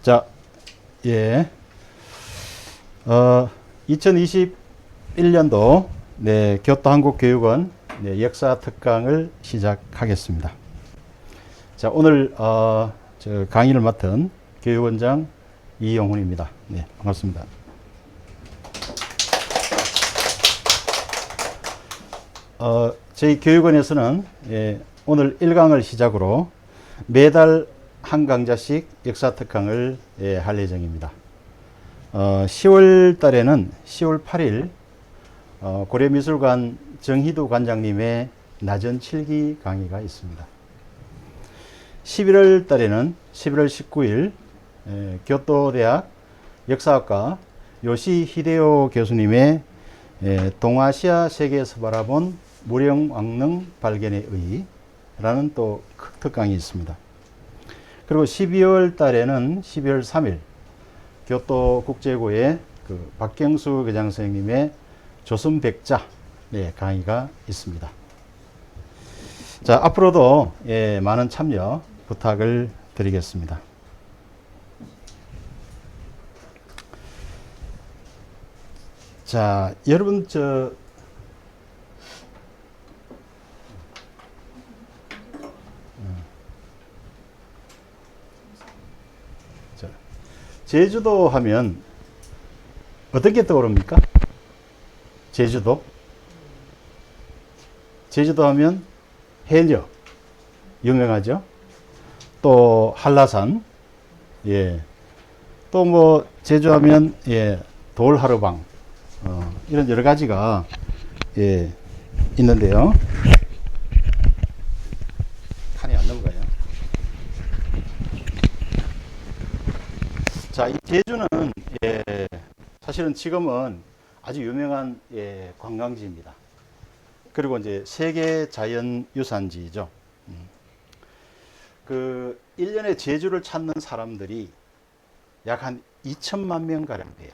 자, 예. 2021년도 네, 교토한국교육원 네, 역사 특강을 시작하겠습니다. 자, 오늘 저 강의를 맡은 교육원장 이영훈입니다. 네, 반갑습니다. 저희 교육원에서는 오늘 1강을 시작으로 매달 한 강좌씩 역사 특강을 할 예정입니다. 10월 달에는 10월 8일 고려미술관 정희두 관장님의 나전 7기 강의가 있습니다. 11월 달에는 11월 19일 교토대학 역사학과 요시 히데요 교수님의 동아시아 세계에서 바라본 무령왕릉 발견의 의라는 또 특강이 있습니다. 그리고 12월 달에는 12월 3일 교토국제고의 그 박경수 교장 선생님의 조선백자 강의가 있습니다. 자, 앞으로도 많은 참여 부탁을 드리겠습니다. 자, 여러분 제주도 하면 어떤 게 떠오릅니까? 제주도? 제주도 하면 해녀 유명하죠. 또 한라산, 또 뭐 제주하면 돌하르방 이런 여러 가지가 있는데요. 칸이 안 넘어가요. 자, 이 제주는 사실은 지금은 아주 유명한 관광지입니다. 그리고 이제 세계 자연유산지죠. 그 1년에 제주를 찾는 사람들이 약 한 2천만 명 가량 돼요.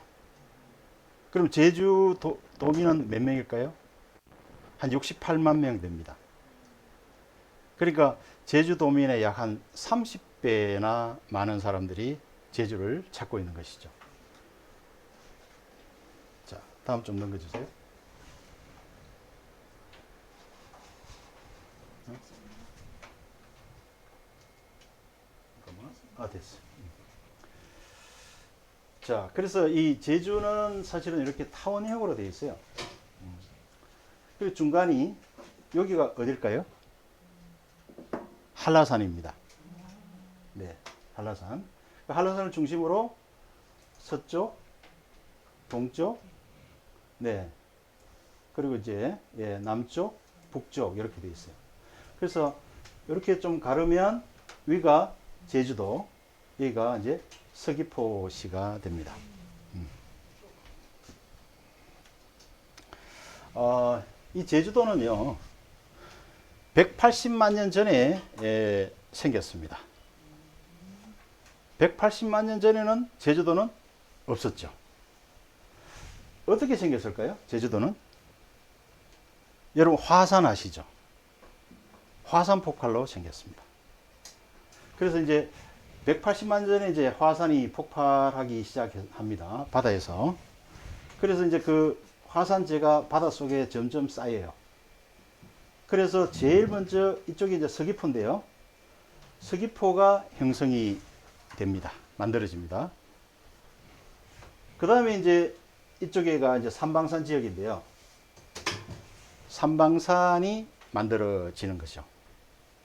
그럼 제주 도민은 몇 명일까요? 한 68만 명 됩니다. 그러니까 제주 도민의 약 한 30배나 많은 사람들이 제주를 찾고 있는 것이죠. 자, 다음 좀 넘겨주세요. 됐어. 자, 그래서 이 제주는 사실은 이렇게 타원형으로 되어 있어요. 그리고 중간이 여기가 어딜까요? 한라산입니다. 네, 한라산. 한라산을 중심으로 서쪽, 동쪽, 그리고 이제 남쪽, 북쪽 이렇게 되어 있어요. 그래서 이렇게 좀 가르면 위가 제주도, 여기가 이제 서귀포시가 됩니다. 이 제주도는요, 180만 년 전에 생겼습니다. 180만 년 전에는 제주도는 없었죠. 어떻게 생겼을까요? 제주도는? 여러분 화산 아시죠? 화산 폭발로 생겼습니다. 그래서 이제 180만 년 전에 이제 화산이 폭발하기 시작합니다. 바다에서. 그래서 이제 그 화산재가 바닷속에 점점 쌓여요. 그래서 제일 먼저 이쪽이 이제 서귀포인데요. 서귀포가 형성이 됩니다. 만들어집니다. 그 다음에 이제 이쪽에가 이제 삼방산 지역인데요. 삼방산이 만들어지는 것이죠.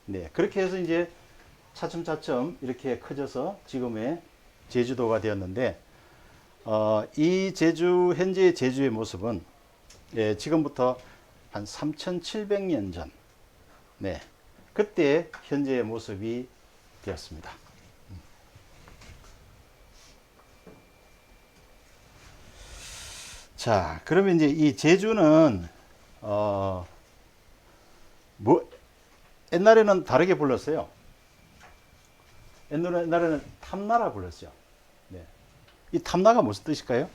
네, 그렇게 해서 이제 차츰차츰 이렇게 커져서 지금의 제주도가 되었는데, 이 현재의 제주의 모습은 지금부터 한 3,700년 전, 그때 현재의 모습이 되었습니다. 자, 그러면 이제 이 제주는 옛날에는 다르게 불렀어요. 옛날에는 탐나라 불렀어요. 이 탐나가 무슨 뜻일까요?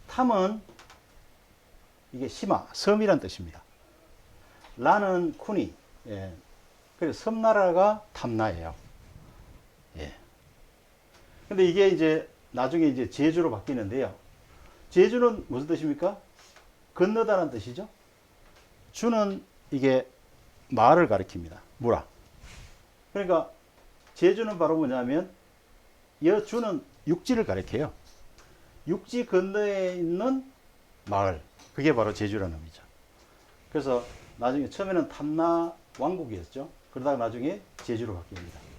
탐은 이게 시마, 섬이란 뜻입니다. 라는 쿤이, 그래서 섬나라가 탐나예요. 근데 이게 이제 나중에 이제 제주로 바뀌는데요. 제주는 무슨 뜻입니까? 건너다는 뜻이죠. 주는 이게 마을을 가리킵니다. 무라. 그러니까 제주는 바로 뭐냐면 여주는 육지를 가리켜요. 육지 건너에 있는 마을. 그게 바로 제주라는 의미죠. 그래서 나중에 처음에는 탐나 왕국이었죠. 그러다가 나중에 제주로 바뀝니다.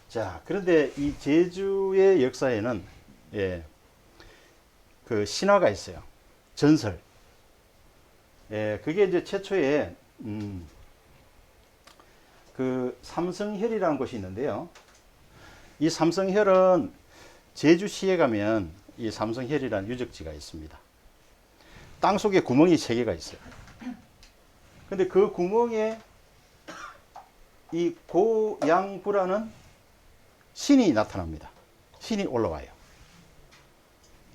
자, 그런데 이 제주의 역사에는 예, 그 신화가 있어요. 전설. 예, 그게 이제 최초에 그 삼성혈이라는 곳이 있는데요. 이 삼성혈은 제주시에 가면 이 삼성혈이라는 유적지가 있습니다. 땅 속에 구멍이 3개가 있어요. 근데 그 구멍에 이 고양부라는 신이 나타납니다. 신이 올라와요.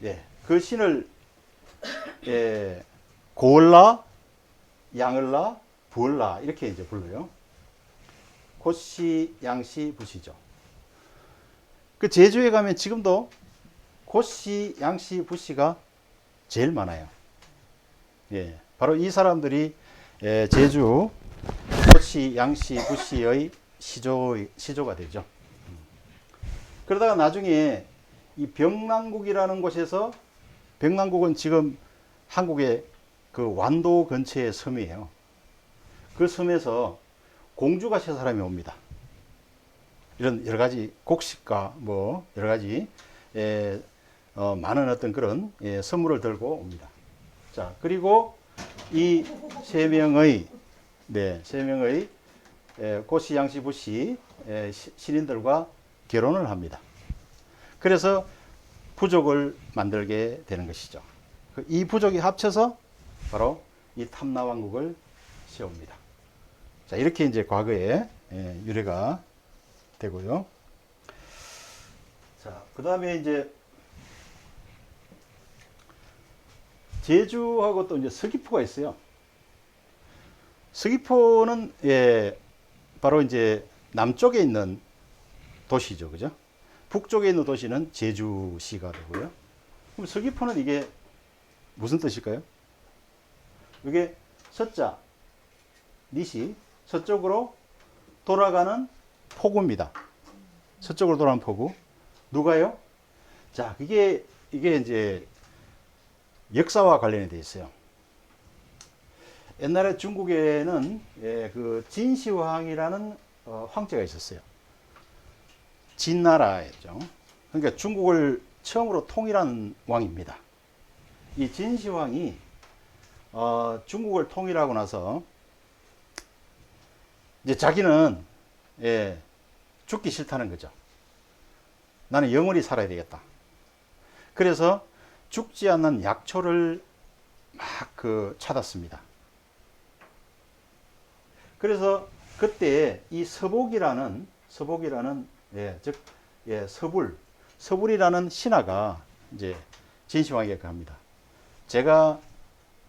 예, 그 신을 예, 고을라, 양을라, 부을라 이렇게 이제 불러요. 고씨, 양씨, 부씨죠. 그 제주에 가면 지금도 고씨, 양씨, 부씨가 제일 많아요. 예, 바로 이 사람들이 예, 제주 고씨, 양씨, 부씨의 시조가 되죠. 그러다가 나중에 이 병랑국이라는 곳에서 병랑국은 지금 한국의 그 완도 근처의 섬이에요. 그 섬에서 공주가 세 사람이 옵니다. 이런 여러 가지 곡식과 뭐 여러 가지 많은 어떤 그런 선물을 들고 옵니다. 자, 그리고 이 세 명의 고씨, 양씨, 부씨 신인들과 결혼을 합니다. 그래서 부족을 만들게 되는 것이죠. 이 부족이 합쳐서 바로 이 탐나왕국을 세웁니다. 자, 이렇게 이제 과거에 유래가 되고요. 자, 그 다음에 이제 제주하고 또 이제 서귀포가 있어요. 서귀포는 바로 이제 남쪽에 있는 도시죠, 그죠? 북쪽에 있는 도시는 제주시가 되고요. 그럼 서귀포는 이게 무슨 뜻일까요? 이게 서자, 니시, 서쪽으로 돌아가는 포구입니다. 서쪽으로 돌아가는 포구. 누가요? 자, 이게 이제 역사와 관련이 되어 있어요. 옛날에 중국에는 그 진시황이라는 황제가 있었어요. 진나라였죠. 그러니까 중국을 처음으로 통일한 왕입니다. 이 진시황이 중국을 통일하고 나서 이제 자기는 죽기 싫다는 거죠. 나는 영원히 살아야 되겠다. 그래서 죽지 않는 약초를 막 찾았습니다. 그래서 그때 이 서복이라는 서불이라는 신하가 이제 진시황에게 합니다. 제가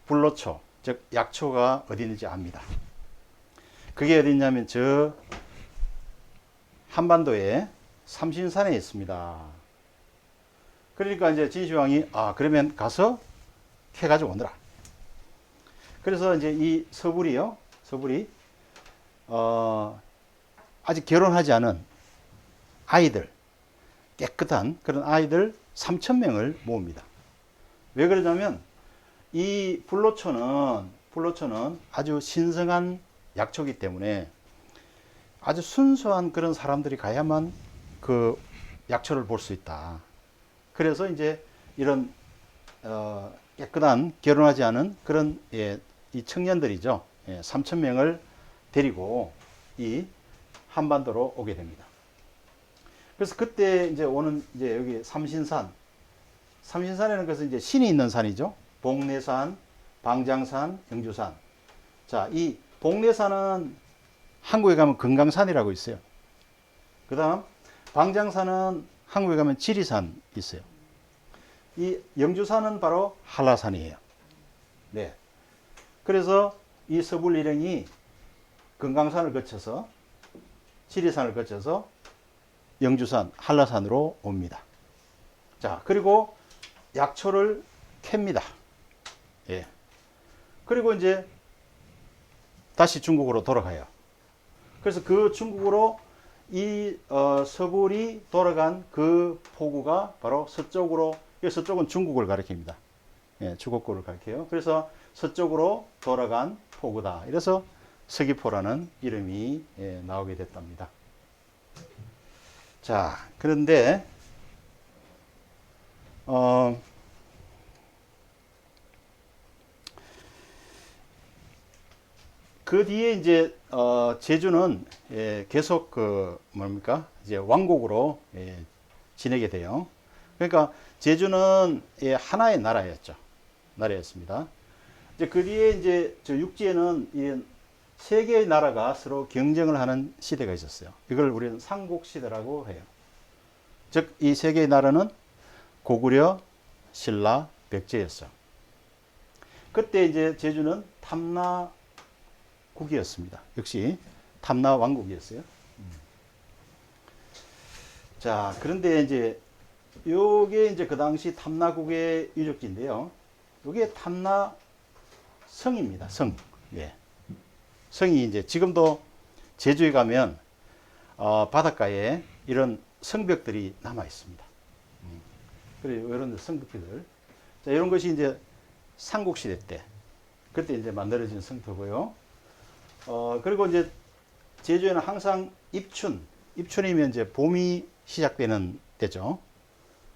불로초, 즉 약초가 어디 있는지 압니다. 그게 어디 있냐면 저 한반도에 삼신산에 있습니다. 그러니까 이제 진시황이 그러면 가서 캐가지고 오너라. 그래서 이제 이 서불이 아직 결혼하지 않은 아이들, 깨끗한 그런 아이들 3,000명을 모읍니다. 왜 그러냐면 이 불로초는 아주 신성한 약초이기 때문에 아주 순수한 그런 사람들이 가야만 그 약초를 볼 수 있다. 그래서 이제 이런 깨끗한 결혼하지 않은 그런 이 청년들이죠. 3,000명을 데리고 이 한반도로 오게 됩니다. 그래서 그때 이제 이제 여기 삼신산에는 그래서 이제 신이 있는 산이죠. 복례산, 방장산, 영주산. 자, 이 복례산은 한국에 가면 금강산이라고 있어요. 그 다음 방장산은 한국에 가면 지리산 있어요. 이 영주산은 바로 한라산이에요. 네. 그래서 이 서불 일행이 금강산을 거쳐서 지리산을 거쳐서 영주산, 한라산으로 옵니다. 자, 그리고 약초를 캡니다. 예. 그리고 이제 다시 중국으로 돌아가요. 그래서 그 중국으로 이 서굴이 돌아간 그 포구가 바로 서쪽으로, 서쪽은 중국을 가리킵니다. 예, 중국을 가리켜요. 그래서 서쪽으로 돌아간 포구다. 이래서 서귀포라는 이름이 나오게 됐답니다. 자, 그런데 그 뒤에 이제 제주는 계속 그 뭡니까 이제 왕국으로 지내게 돼요. 그러니까 제주는 하나의 나라였습니다. 이제 그 뒤에 이제 저 육지에는 이 세 개의 나라가 서로 경쟁을 하는 시대가 있었어요. 이걸 우리는 삼국 시대라고 해요. 즉 이 세 개의 나라는 고구려, 신라, 백제였어요. 그때 이제 제주는 탐나국이었습니다. 역시 탐나 왕국이었어요. 자, 그런데 이제 요게 이제 그 당시 탐나국의 유적지인데요. 요게 탐나 성입니다. 성. 예. 성이 이제 지금도 제주에 가면 바닷가에 이런 성벽들이 남아 있습니다. 그리고 이런 성벽들. 자, 이런 것이 이제 삼국시대 때 그때 이제 만들어진 성터고요. 그리고 이제 제주에는 항상 입춘이면 이제 봄이 시작되는 때죠.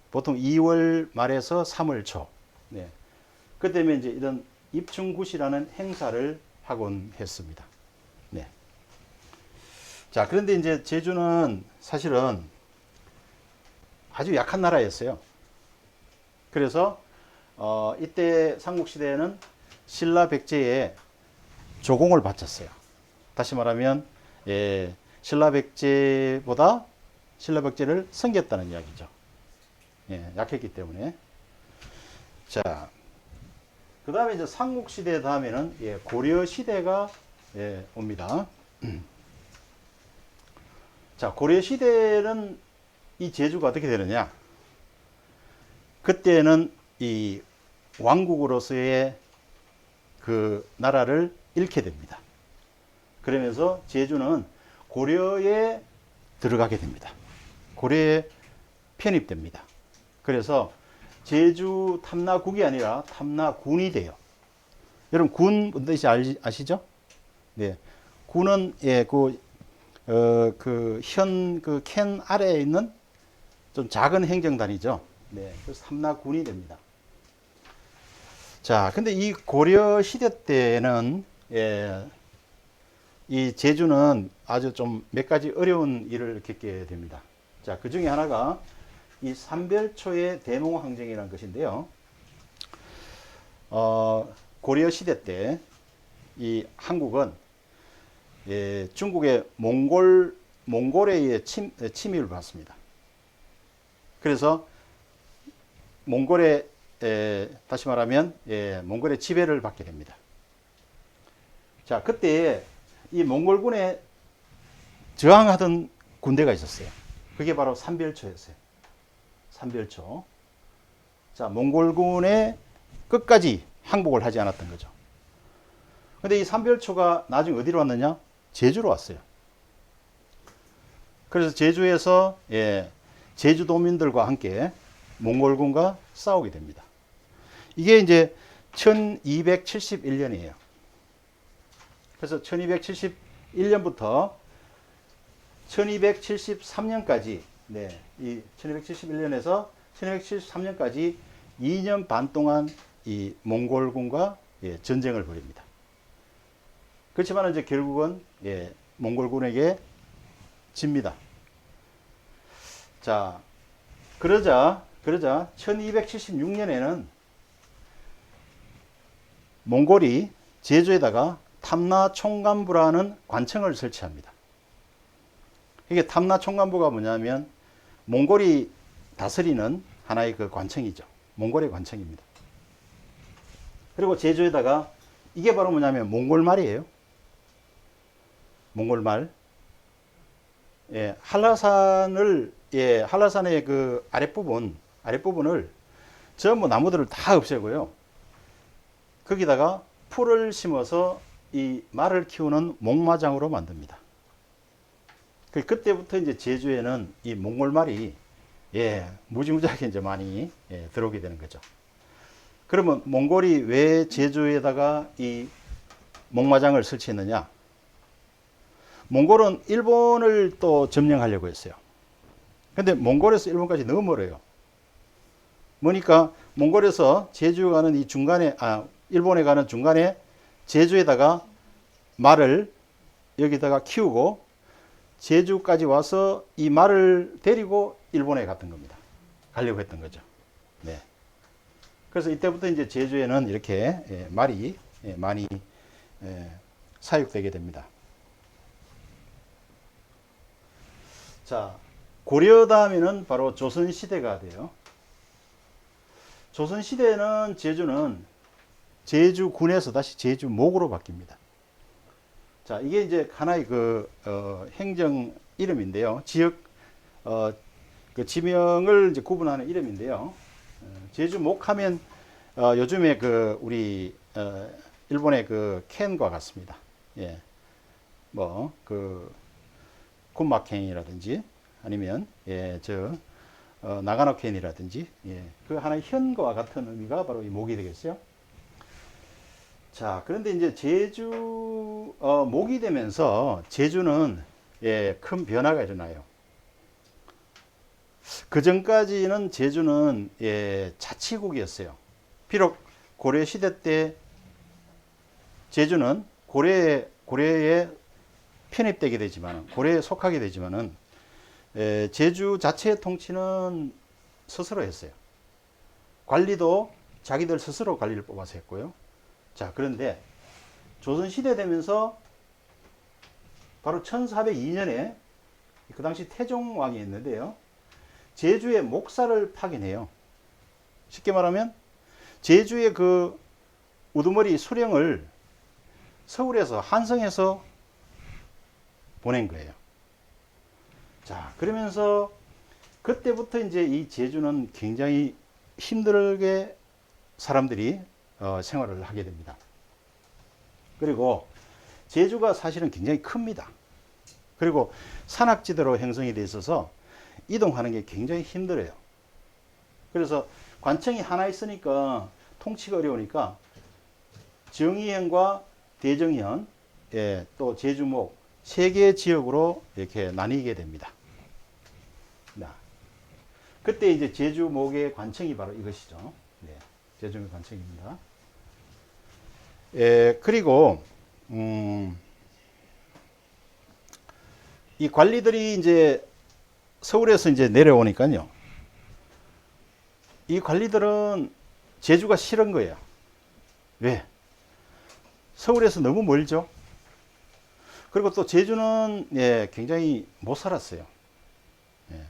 보통 2월 말에서 3월 초. 네. 그때면 이제 이런 입춘굿이라는 행사를 하곤 했습니다. 네. 자, 그런데 이제 제주는 사실은 아주 약한 나라였어요. 그래서 이때 삼국시대에는 신라 백제의 조공을 바쳤어요. 다시 말하면 신라 백제를 섬겼다는 이야기죠. 예, 약했기 때문에. 자, 그 다음에 이제 삼국시대 다음에는 고려시대가 옵니다. 자, 고려시대는 이 제주가 어떻게 되느냐? 그때는 이 왕국으로서의 그 나라를 잃게 됩니다. 그러면서 제주는 고려에 들어가게 됩니다. 고려에 편입됩니다. 그래서 제주 탐나국이 아니라 탐나군이 돼요. 여러분 군 뭔 뜻인지 아시죠? 네, 군은 그 캔 아래에 있는 좀 작은 행정단이죠. 네, 그래서 탐나군이 됩니다. 자, 근데 이 고려 시대 때는 이 제주는 아주 좀 몇 가지 어려운 일을 겪게 됩니다. 자, 그 중에 하나가 이 삼별초의 대몽항쟁이라는 것인데요. 고려 시대 때 이 한국은 중국의 몽골에 의해 침입을 받습니다. 그래서 몽골의 다시 말하면 몽골의 지배를 받게 됩니다. 자, 그때 이 몽골군에 저항하던 군대가 있었어요. 그게 바로 삼별초였어요. 삼별초. 자, 몽골군의 끝까지 항복을 하지 않았던 거죠. 근데 이 삼별초가 나중에 어디로 왔느냐? 제주로 왔어요. 그래서 제주에서 제주도민들과 함께 몽골군과 싸우게 됩니다. 이게 이제 1271년이에요. 그래서 1271년부터 1273년까지, 이 1271년에서 1273년까지 2년 반 동안 이 몽골군과 전쟁을 벌입니다. 그렇지만 이제 결국은 몽골군에게 집니다. 자, 그러자 1276년에는 몽골이 제주에다가 탐나총관부라는 관청을 설치합니다. 이게 탐나총관부가 뭐냐면 몽골이 다스리는 하나의 그 관청이죠. 몽골의 관청입니다. 그리고 제주에다가 이게 바로 뭐냐면 몽골말이에요. 몽골말. 한라산을 예, 한라산의 그 아랫부분을 전부 나무들을 다 없애고요. 거기다가 풀을 심어서 이 말을 키우는 목마장으로 만듭니다. 그때부터 이제 제주에는 이 몽골말이 예, 무지무지하게 이제 많이 예, 들어오게 되는 거죠. 그러면 몽골이 왜 제주에다가 이 목마장을 설치했느냐? 몽골은 일본을 또 점령하려고 했어요. 근데 몽골에서 일본까지 너무 멀어요. 뭐니까 몽골에서 제주 가는 이 중간에, 일본에 가는 중간에 제주에다가 말을 여기다가 키우고 제주까지 와서 이 말을 데리고 일본에 갔던 겁니다. 가려고 했던 거죠. 네. 그래서 이때부터 이제 제주에는 이렇게 예, 말이 예, 많이 예, 사육되게 됩니다. 자, 고려 다음에는 바로 조선 시대가 돼요. 조선 시대에는 제주는 제주군에서 다시 제주목으로 바뀝니다. 자, 이게 이제 하나의 그 행정 이름인데요. 지역 그 지명을 이제 구분하는 이름인데요. 제주목하면 요즘에 그 우리 일본의 그 캔과 같습니다. 예, 뭐 그 군마캔이라든지 아니면 예, 나가노 캔이라든지 예, 그 하나의 현과 같은 의미가 바로 이 목이 되겠어요. 자, 그런데 이제 제주 목이 되면서 제주는 예, 큰 변화가 일어나요. 그 전까지는 제주는 예, 자치국이었어요. 비록 고려 시대 때 제주는 고려에 편입되게 되지만 고려에 속하게 되지만은 제주 자체의 통치는 스스로 했어요. 관리도 자기들 스스로 관리를 뽑아서 했고요. 자, 그런데 조선시대 되면서 바로 1402년에 그 당시 태종왕이 있는데요. 제주의 목사를 파견해요. 쉽게 말하면 제주의 그 우두머리 수령을 서울에서 한성에서 보낸 거예요. 자, 그러면서 그때부터 이제 이 제주는 굉장히 힘들게 사람들이 생활을 하게 됩니다. 그리고 제주가 사실은 굉장히 큽니다. 그리고 산악지대로 형성이 돼 있어서 이동하는 게 굉장히 힘들어요. 그래서 관청이 하나 있으니까 통치가 어려우니까 정의현과 대정현, 예, 또 제주목 세 개의 지역으로 이렇게 나뉘게 됩니다. 그때 이제 제주목의 관청이 바로 이것이죠. 네, 제주목의 관청입니다. 예, 그리고 이 관리들이 이제 서울에서 이제 내려오니까요. 이 관리들은 제주가 싫은 거예요. 왜? 서울에서 너무 멀죠. 그리고 또 제주는 예, 굉장히 못 살았어요. 예.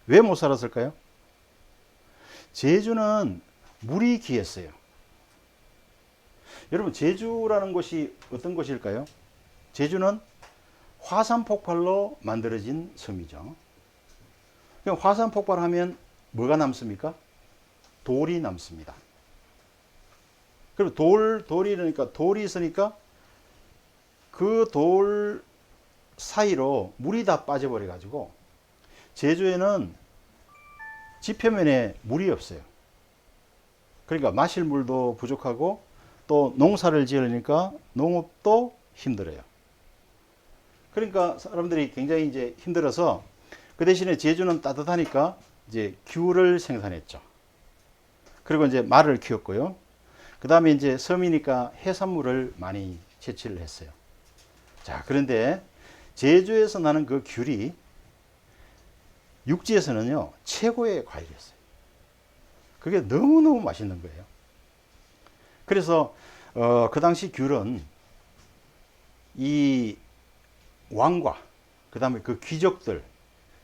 왜 못 살았을까요? 제주는 물이 귀했어요. 여러분, 제주라는 곳이 어떤 곳일까요? 제주는 화산 폭발로 만들어진 섬이죠. 그럼 화산 폭발하면 뭐가 남습니까? 돌이 남습니다. 그럼 돌이 돌이 있으니까 그 돌 사이로 물이 다 빠져버려 가지고 제주에는 지표면에 물이 없어요. 그러니까 마실 물도 부족하고 또 농사를 지으려니까 농업도 힘들어요. 그러니까 사람들이 굉장히 이제 힘들어서 그 대신에 제주는 따뜻하니까 이제 귤을 생산했죠. 그리고 이제 말을 키웠고요. 그 다음에 이제 섬이니까 해산물을 많이 채취를 했어요. 자, 그런데 제주에서 나는 그 귤이 육지에서는요, 최고의 과일이었어요. 그게 너무너무 맛있는 거예요. 그래서, 그 당시 귤은 이 왕과, 그 다음에 그 귀족들,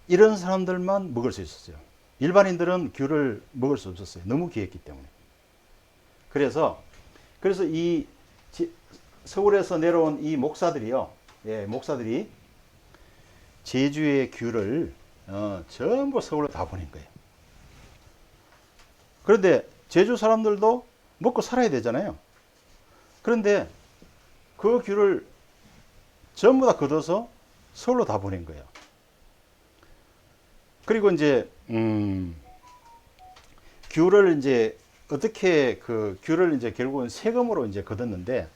이런 사람들만 먹을 수 있었어요. 일반인들은 귤을 먹을 수 없었어요. 너무 귀했기 때문에. 그래서 이 서울에서 내려온 이 목사들이요, 예, 목사들이 제주의 귤을 전부 서울로 다 보낸 거예요. 그런데 제주 사람들도 먹고 살아야 되잖아요. 그런데 그 귤을 전부 다 걷어서 서울로 다 보낸 거예요. 그리고 이제 귤을 이제 어떻게 그 귤을 이제 결국은 세금으로 이제 거뒀는데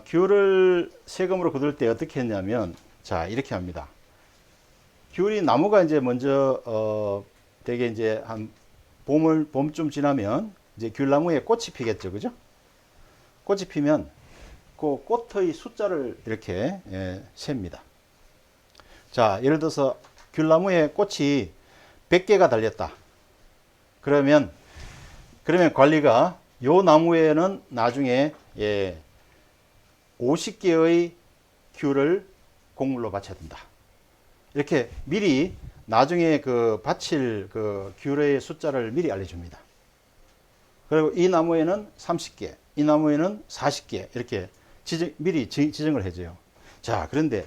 귤을 세금으로 거둘 때 어떻게 했냐면 자 이렇게 합니다. 귤이 나무가 이제 먼저 되게 이제 한 봄쯤 지나면 이제 귤나무에 꽃이 피겠죠, 그죠? 꽃이 피면 그 꽃의 숫자를 이렇게 셉니다. 자, 예를 들어서 귤나무에 꽃이 100개가 달렸다. 그러면 관리가 요 나무에는 나중에 50개의 귤을 곡물로 바쳐야 된다. 이렇게 미리 나중에 그 바칠 그 귤의 숫자를 미리 알려줍니다. 그리고 이 나무에는 30개, 이 나무에는 40개 이렇게 미리 지정을 해줘요. 자, 그런데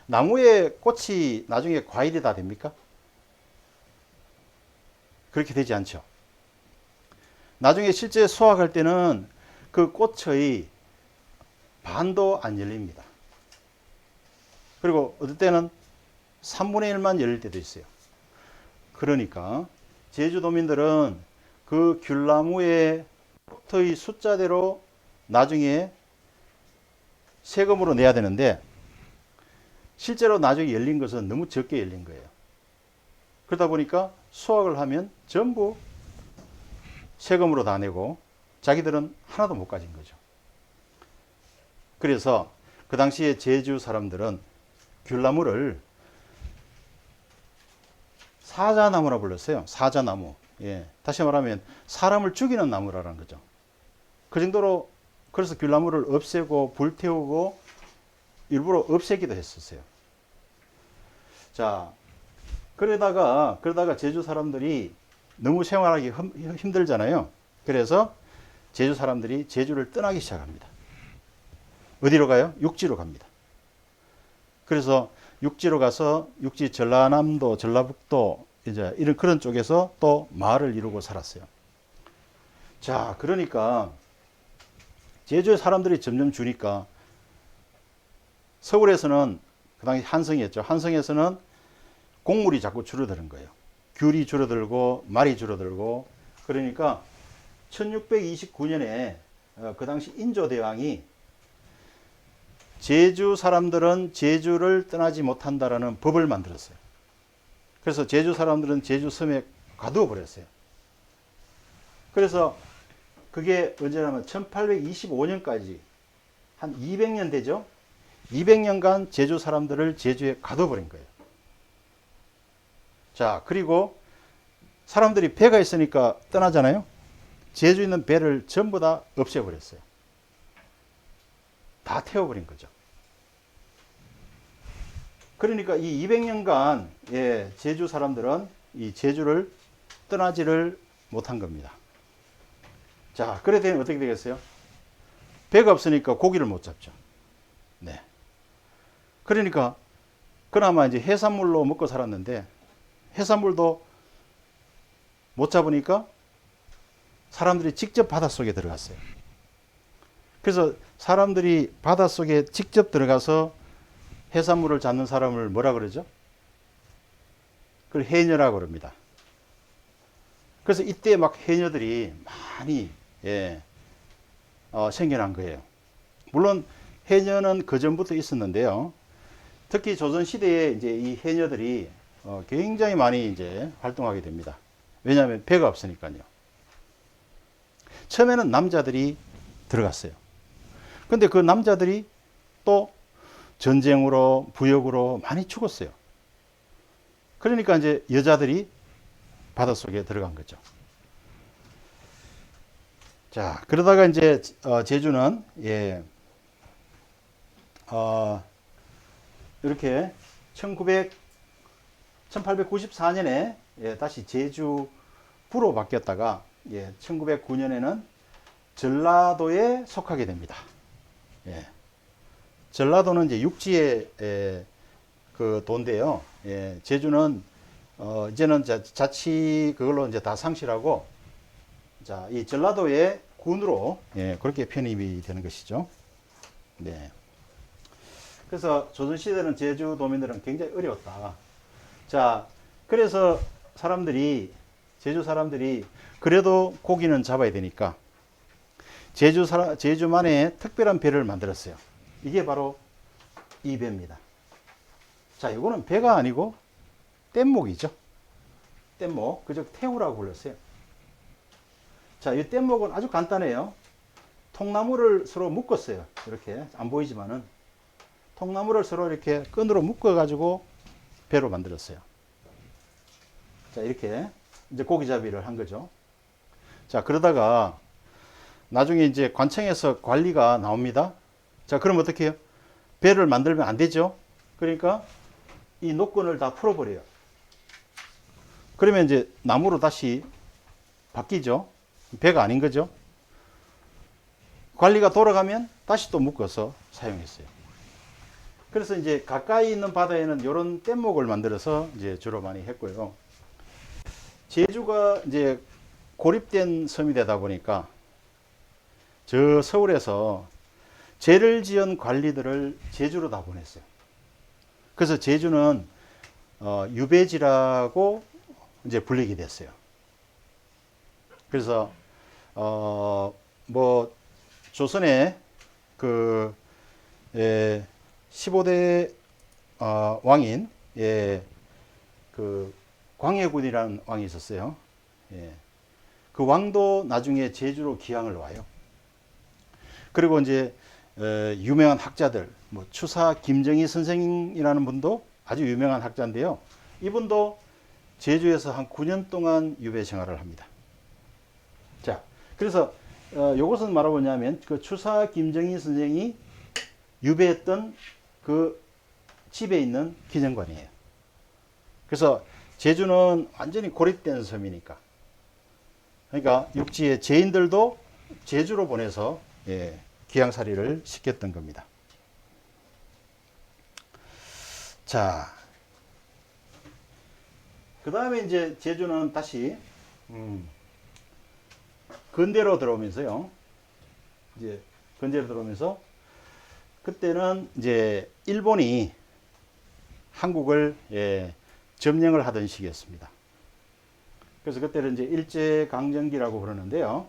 나무에 꽃이 나중에 과일이 다 됩니까? 그렇게 되지 않죠. 나중에 실제 수확할 때는 그 꽃의 반도 안 열립니다. 그리고 어떨 때는 3분의 1만 열릴 때도 있어요. 그러니까 제주도민들은 그 귤나무의 꽃의 숫자대로 나중에 세금으로 내야 되는데 실제로 나중에 열린 것은 너무 적게 열린 거예요. 그러다 보니까 수확을 하면 전부 세금으로 다 내고 자기들은 하나도 못 가진 거죠. 그래서 그 당시에 제주 사람들은 귤나무를 사자나무라 불렀어요. 사자나무. 예. 다시 말하면 사람을 죽이는 나무라는 거죠. 그 정도로 그래서 귤나무를 없애고 불태우고 일부러 없애기도 했었어요. 자, 그러다가 제주 사람들이 너무 생활하기 힘들잖아요. 그래서 제주 사람들이 제주를 떠나기 시작합니다. 어디로 가요? 육지로 갑니다. 그래서 육지로 가서 육지 전라남도, 전라북도 이제 이런 그런 쪽에서 또 마을을 이루고 살았어요. 자, 그러니까 제주의 사람들이 점점 주니까 서울에서는 그 당시 한성이었죠. 한성에서는 곡물이 자꾸 줄어드는 거예요. 귤이 줄어들고 말이 줄어들고 그러니까 1629년에 그 당시 인조대왕이 제주 사람들은 제주를 떠나지 못한다라는 법을 만들었어요. 그래서 제주 사람들은 제주 섬에 가두어 버렸어요. 그래서 그게 언제냐면 1825년까지 한 200년 되죠. 200년간 제주 사람들을 제주에 가둬 버린 거예요. 자, 그리고 사람들이 배가 있으니까 떠나잖아요. 제주에 있는 배를 전부 다 없애버렸어요. 다 태워버린 거죠. 그러니까 이 200년간 제주 사람들은 이 제주를 떠나지를 못한 겁니다. 자, 그래 되면 어떻게 되겠어요? 배가 없으니까 고기를 못 잡죠. 네. 그러니까 그나마 이제 해산물로 먹고 살았는데 해산물도 못 잡으니까 사람들이 직접 바닷속에 들어갔어요. 그래서 사람들이 바닷속에 직접 들어가서 해산물을 잡는 사람을 뭐라 그러죠? 그걸 해녀라고 그럽니다. 그래서 이때 막 해녀들이 많이 생겨난 거예요. 물론 해녀는 그 전부터 있었는데요. 특히 조선 시대에 이제 이 해녀들이 굉장히 많이 이제 활동하게 됩니다. 왜냐하면 배가 없으니까요. 처음에는 남자들이 들어갔어요. 근데 그 남자들이 또 전쟁으로 부역으로 많이 죽었어요. 그러니까 이제 여자들이 바닷속에 들어간 거죠. 자, 그러다가 이제 제주는 이렇게 1894년에 다시 제주부로 바뀌었다가 1909년에는 전라도에 속하게 됩니다. 전라도는 이제 육지의 그 도인데요. 예, 제주는 이제는 자치 그걸로 이제 다 상실하고 자, 이 전라도의 군으로 예, 그렇게 편입이 되는 것이죠. 네. 그래서 조선시대는 제주도민들은 굉장히 어려웠다. 자, 그래서 제주 사람들이 그래도 고기는 잡아야 되니까 제주만의 특별한 배를 만들었어요. 이게 바로 이 배입니다. 자, 이거는 배가 아니고 뗏목이죠. 뗏목. 그저 태우라고 불렀어요. 자, 이 뗏목은 아주 간단해요. 통나무를 서로 묶었어요. 이렇게 안 보이지만은 통나무를 서로 이렇게 끈으로 묶어가지고 배로 만들었어요. 자, 이렇게 이제 고기잡이를 한 거죠. 자, 그러다가 나중에 이제 관청에서 관리가 나옵니다. 자, 그럼 어떻게 해요? 배를 만들면 안 되죠. 그러니까 이 노끈을 다 풀어버려요. 그러면 이제 나무로 다시 바뀌죠. 배가 아닌 거죠. 관리가 돌아가면 다시 또 묶어서 사용했어요. 그래서 이제 가까이 있는 바다에는 이런 뗏목을 만들어서 이제 주로 많이 했고요. 제주가 이제 고립된 섬이 되다 보니까 저 서울에서 죄를 지은 관리들을 제주로 다 보냈어요. 그래서 제주는 유배지라고 이제 불리게 됐어요. 그래서 뭐 조선의 그 15대 왕인 그 광해군이라는 왕이 있었어요. 예. 그 왕도 나중에 제주로 기항을 와요. 그리고 이제 유명한 학자들, 뭐 추사 김정희 선생이라는 분도 아주 유명한 학자인데요. 이분도 제주에서 한 9년 동안 유배 생활을 합니다. 자, 그래서 이것은 뭐냐면 그 추사 김정희 선생이 유배했던 그 집에 있는 기념관이에요. 그래서 제주는 완전히 고립된 섬이니까. 그러니까 육지의 죄인들도 제주로 보내서 예, 귀양살이를 시켰던 겁니다. 자, 그 다음에 이제 제주는 다시 근대로 들어오면서요. 이제 근대로 들어오면서 그때는 이제 일본이 한국을 예, 점령을 하던 시기였습니다. 그래서 그때는 이제 일제강점기라고 그러는데요.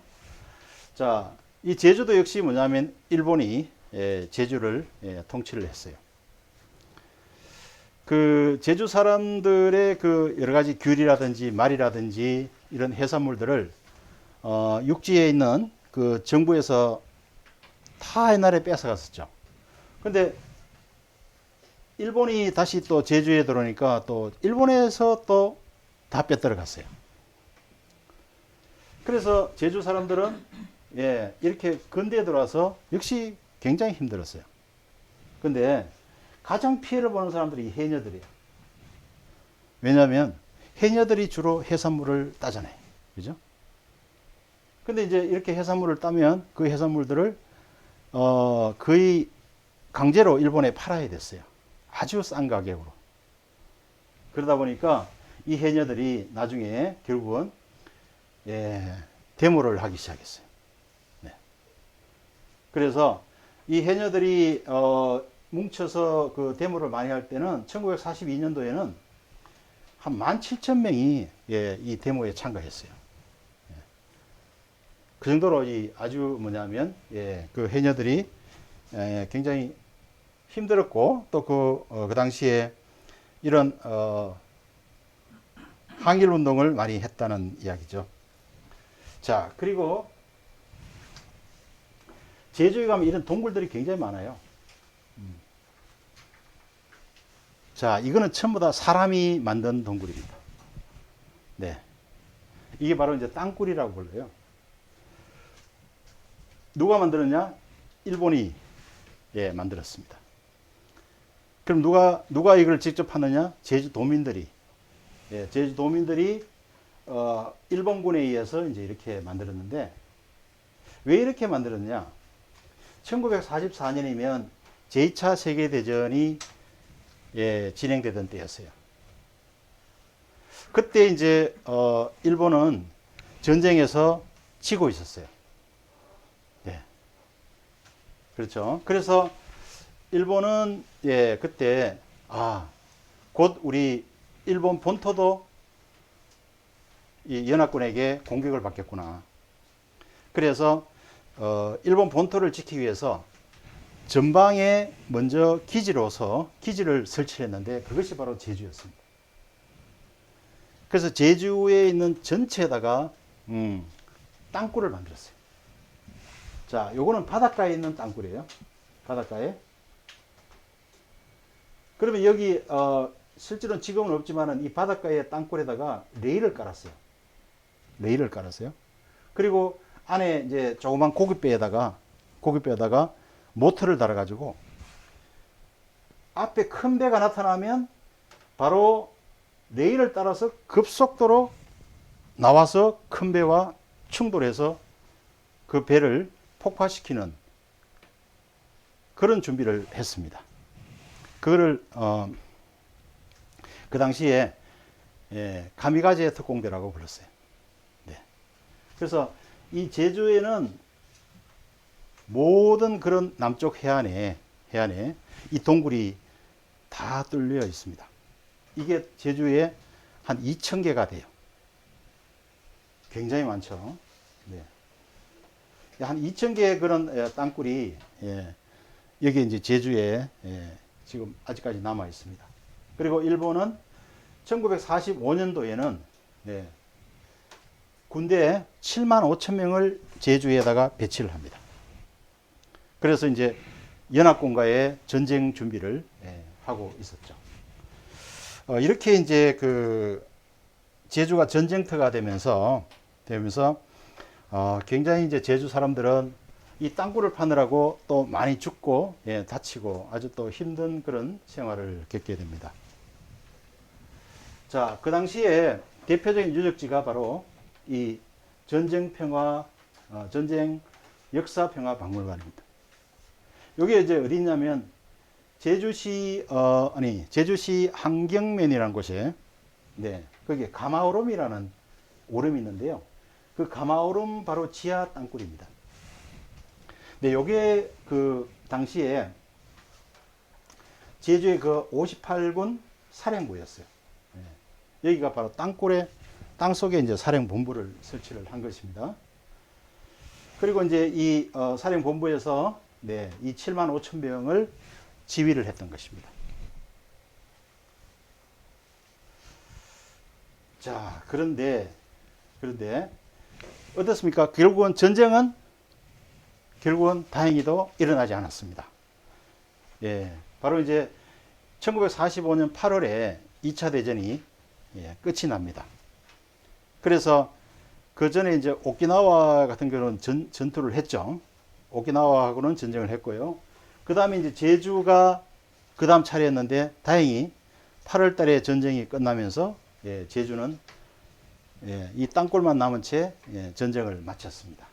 자, 이 제주도 역시 뭐냐면 일본이 예, 제주를 예, 통치를 했어요. 그 제주 사람들의 그 여러 가지 귤이라든지 말이라든지 이런 해산물들을 육지에 있는 그 정부에서 다 옛날에 뺏어갔었죠. 근데 일본이 다시 또 제주에 들어오니까 또 일본에서 또 다 뺏들어 갔어요. 그래서 제주 사람들은 예, 이렇게 근대에 들어와서 역시 굉장히 힘들었어요. 근데 가장 피해를 보는 사람들이 해녀들이에요. 왜냐하면 해녀들이 주로 해산물을 따잖아요. 그죠? 근데 이제 이렇게 해산물을 따면 그 해산물들을 거의 강제로 일본에 팔아야 됐어요. 아주 싼 가격으로. 그러다 보니까 이 해녀들이 나중에 결국은 예, 데모를 하기 시작했어요. 네. 그래서 이 해녀들이 뭉쳐서 그 데모를 많이 할 때는 1942년도에는 한 17,000명이 예, 이 데모에 참가했어요. 예. 그 정도로 아주 뭐냐면 예, 그 해녀들이 예, 굉장히 힘들었고 또 그 당시에 이런 항일 운동을 많이 했다는 이야기죠. 자, 그리고 제주에 가면 이런 동굴들이 굉장히 많아요. 자, 이거는 전부 다 사람이 만든 동굴입니다. 네. 이게 바로 이제 땅굴이라고 불러요. 누가 만들었냐? 일본이 예, 만들었습니다. 그럼 누가 이걸 직접 하느냐? 제주도민들이. 예, 제주도민들이 일본군에 의해서 이제 이렇게 만들었는데 왜 이렇게 만들었냐? 1944년이면 제2차 세계대전이 예, 진행되던 때였어요. 그때 이제 일본은 전쟁에서 지고 있었어요. 네. 그렇죠. 그래서 일본은 예, 그때 곧 우리 일본 본토도 이 연합군에게 공격을 받겠구나. 그래서 일본 본토를 지키기 위해서 전방에 먼저 기지를 설치했는데 그것이 바로 제주였습니다. 그래서 제주에 있는 전체에다가 땅굴을 만들었어요. 자, 요거는 바닷가에 있는 땅굴이에요. 바닷가에. 그러면 여기 실제로는 지금은 없지만은 이 바닷가의 땅굴에다가 레일을 깔았어요. 레일을 깔았어요. 그리고 안에 이제 조그만 고깃배에다가 모터를 달아가지고 앞에 큰 배가 나타나면 바로 레일을 따라서 급속도로 나와서 큰 배와 충돌해서 그 배를 폭파시키는 그런 준비를 했습니다. 그거를 그 당시에 가미가제 특공대라고 불렀어요. 네. 그래서 이 제주에는 모든 그런 남쪽 해안에 이 동굴이 다 뚫려 있습니다. 이게 제주에 한 2,000개가 돼요. 굉장히 많죠. 네. 한 2,000개의 그런 땅굴이 여기 이제 제주에 지금 아직까지 남아 있습니다. 그리고 일본은 1945년도에는 군대 7만 5천 명을 제주에다가 배치를 합니다. 그래서 이제 연합군과의 전쟁 준비를 하고 있었죠. 이렇게 이제 그 제주가 전쟁터가 되면서 굉장히 이제 제주 사람들은 이 땅굴을 파느라고 또 많이 죽고 다치고 아주 또 힘든 그런 생활을 겪게 됩니다. 자, 그 당시에 대표적인 유적지가 바로 이 전쟁 역사 평화 박물관입니다. 여기 이제 어디 있냐면 제주시 한경면이라는 곳에 거기에 가마오름이라는 오름이 있는데요. 그 가마오름 바로 지하 땅굴입니다. 네, 요게 그 당시에 제주의 그 58군 사령부였어요. 여기가 바로 땅속에 이제 사령본부를 설치를 한 것입니다. 그리고 이제 이 사령본부에서 이 7만 5천 명을 지휘를 했던 것입니다. 자, 그런데 어떻습니까? 전쟁은 다행히도 일어나지 않았습니다. 바로 이제 1945년 8월에 2차 대전이 끝이 납니다. 그래서 그 전에 이제 오키나와 같은 경우는 전투를 했죠. 오키나와하고는 전쟁을 했고요. 그 다음에 이제 제주가 그 다음 차례였는데 다행히 8월 달에 전쟁이 끝나면서 제주는 이 땅굴만 남은 채 전쟁을 마쳤습니다.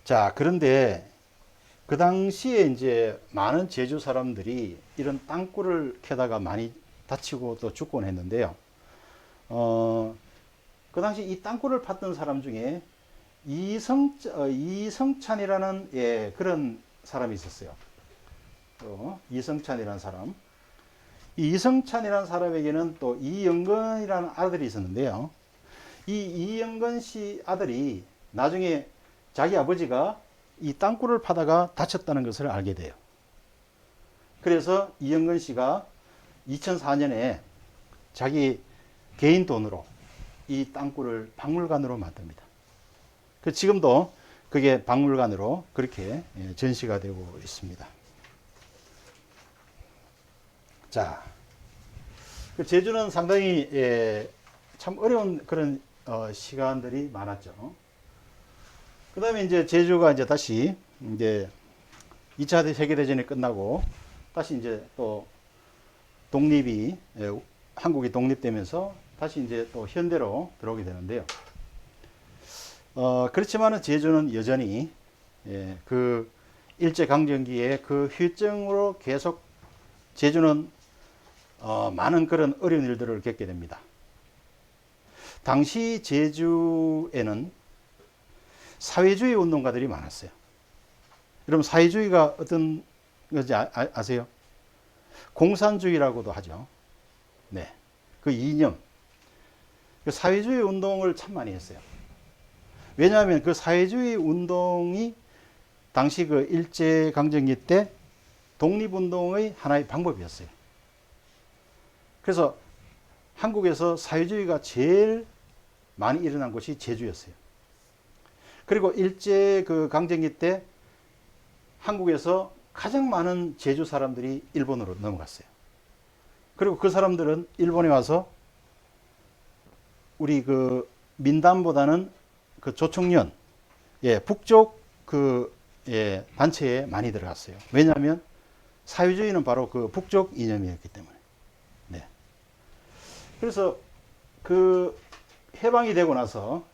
자, 그런데 그 당시에 이제 많은 제주 사람들이 이런 땅굴을 캐다가 많이 다치고 또 죽곤 했는데요. 그 당시 이 땅굴을 팠던 사람 중에 이성찬이라는 그런 사람이 있었어요. 이성찬이라는 사람. 이 이성찬이라는 사람에게는 또 이영건이라는 아들이 있었는데요. 이 이영건 씨 아들이 나중에 자기 아버지가 이 땅굴을 파다가 다쳤다는 것을 알게 돼요. 그래서 이영건 씨가 2004년에 자기 개인 돈으로 이 땅굴을 박물관으로 만듭니다. 지금도 그게 박물관으로 그렇게 전시가 되고 있습니다. 자, 제주는 상당히 참 어려운 그런 시간들이 많았죠. 그 다음에 이제 제주가 이제 다시 이제 2차 세계대전이 끝나고 다시 이제 또 한국이 독립되면서 다시 이제 또 현대로 들어오게 되는데요. 그렇지만은 제주는 여전히 그 일제강점기에 그 휴증으로 계속 제주는 많은 그런 어려운 일들을 겪게 됩니다. 당시 제주에는 사회주의 운동가들이 많았어요. 여러분 사회주의가 어떤 건지 아세요? 공산주의라고도 하죠. 네, 그 이념, 그 사회주의 운동을 참 많이 했어요. 왜냐하면 그 사회주의 운동이 당시 그 일제강점기 때 독립운동의 하나의 방법이었어요. 그래서 한국에서 사회주의가 제일 많이 일어난 곳이 제주였어요. 그리고 일제 그 강점기 때 한국에서 가장 많은 제주 사람들이 일본으로 넘어갔어요. 그리고 그 사람들은 일본에 와서 우리 그 민담보다는 그 조총련, 예, 북쪽 그 예, 단체에 많이 들어갔어요. 왜냐하면 사회주의는 바로 그 북쪽 이념이었기 때문에. 네. 그래서 그 해방이 되고 나서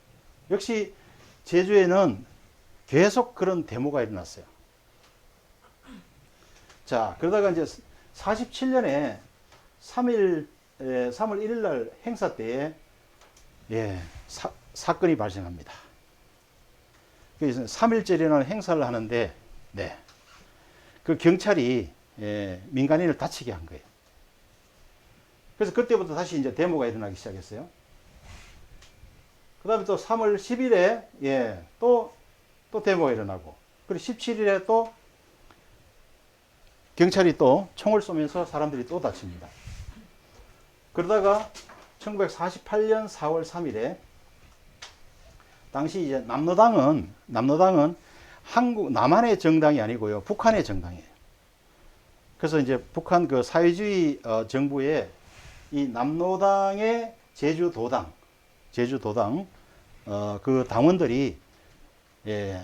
역시 제주에는 계속 그런 데모가 일어났어요. 자, 그러다가 이제 47년에 3월 1일 날 행사 때에 예, 사건이 발생합니다. 그래서 3.1절이라는 행사를 하는데 네, 그 경찰이 예, 민간인을 다치게 한 거예요. 그래서 그때부터 다시 이제 데모가 일어나기 시작했어요. 그 다음에 또 3월 10일에 예, 또 데모가 일어나고 그리고 17일에 또 경찰이 또 총을 쏘면서 사람들이 또 다칩니다. 그러다가 1948년 4월 3일에 당시 이제 남로당은 한국 남한의 정당이 아니고요, 북한의 정당이에요. 그래서 이제 북한 그 사회주의 정부의 이 남로당의 제주도당 그 당원들이 예,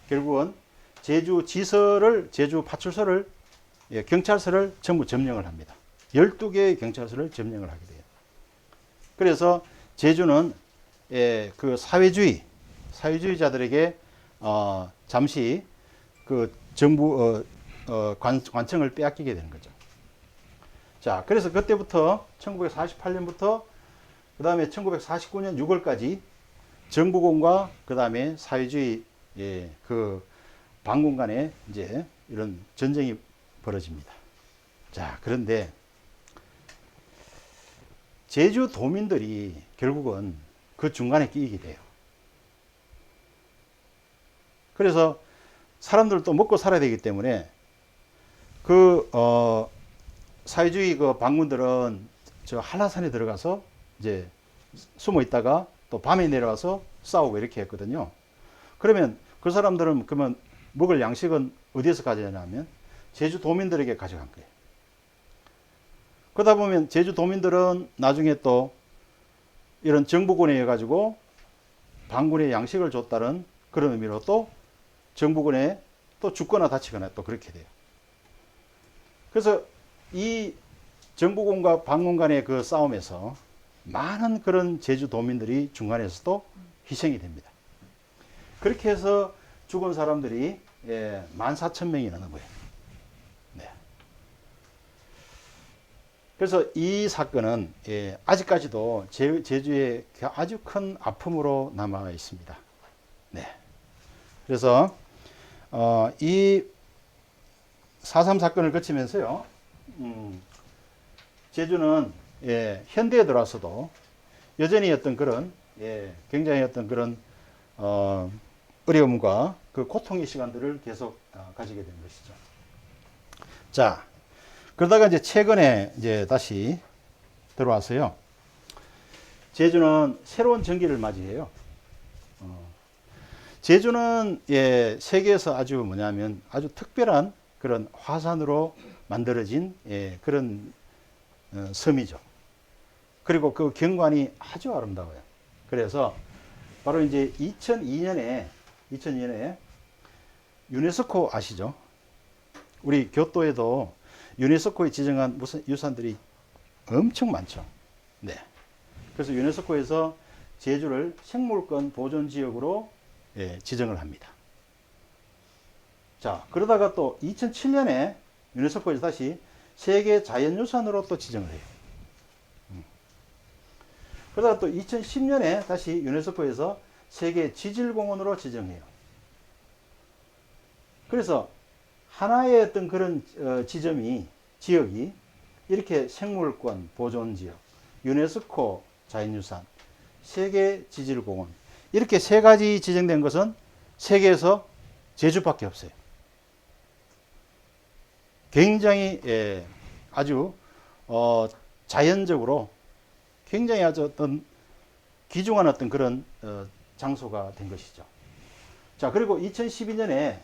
결국은 제주 파출소를 예, 경찰서를 전부 점령을 합니다. 12개의 경찰서를 점령을 하게 돼요. 그래서 제주는 예, 그 사회주의자들에게 잠시 그 정부 관청을 빼앗기게 되는 거죠. 자, 그래서 그때부터 1948년부터 그 다음에 1949년 6월까지 정부군과 그 다음에 사회주의 예, 그 반군 간에 이제 이런 전쟁이 벌어집니다. 자, 그런데 제주 도민들이 결국은 그 중간에 끼게 돼요. 그래서 사람들도 먹고 살아야 되기 때문에 그 사회주의 그 반군들은 저 한라산에 들어가서 이제 숨어 있다가 또 밤에 내려와서 싸우고 이렇게 했거든요. 그러면 그 사람들은 그러면 먹을 양식은 어디에서 가져냐면 제주 도민들에게 가져간 거예요. 그러다 보면 제주 도민들은 나중에 또 이런 정부군에 해가지고 반군에 양식을 줬다는 그런 의미로 또 정부군에 또 죽거나 다치거나 또 그렇게 돼요. 그래서 이 정부군과 반군 간의 그 싸움에서 많은 그런 제주 도민들이 중간에서도 희생이 됩니다. 그렇게 해서 죽은 사람들이 14,000명이 넘는 거예요. 네. 그래서 이 사건은 아직까지도 제주에 아주 큰 아픔으로 남아 있습니다. 네. 그래서 이 4.3 사건을 거치면서요, 제주는 현대에 들어와서도 여전히 어떤 그런 굉장히 어떤 그런 어려움과 그 고통의 시간들을 계속 가지게 된 것이죠. 자, 그러다가 이제 최근에 이제 다시 들어와서요. 제주는 새로운 전기를 맞이해요. 제주는 세계에서 아주 뭐냐면 아주 특별한 그런 화산으로 만들어진 그런 섬이죠. 그리고 그 경관이 아주 아름다워요. 그래서 바로 이제 2002년에 유네스코 아시죠? 우리 교토에도 유네스코에 지정한 무슨 유산들이 엄청 많죠. 네. 그래서 유네스코에서 제주를 생물권 보존 지역으로 지정을 합니다. 자, 그러다가 또 2007년에 유네스코에서 다시 세계 자연유산으로 또 지정을 해요. 그러다가 또 2010년에 다시 유네스코에서 세계 지질공원으로 지정해요. 그래서 하나의 어떤 그런 지역이 이렇게 생물권 보존지역, 유네스코 자연유산, 세계 지질공원 이렇게 세 가지 지정된 것은 세계에서 제주밖에 없어요. 굉장히 아주 자연적으로 굉장히 아주 어떤 귀중한 어떤 그런 장소가 된 것이죠. 자, 그리고 2012년에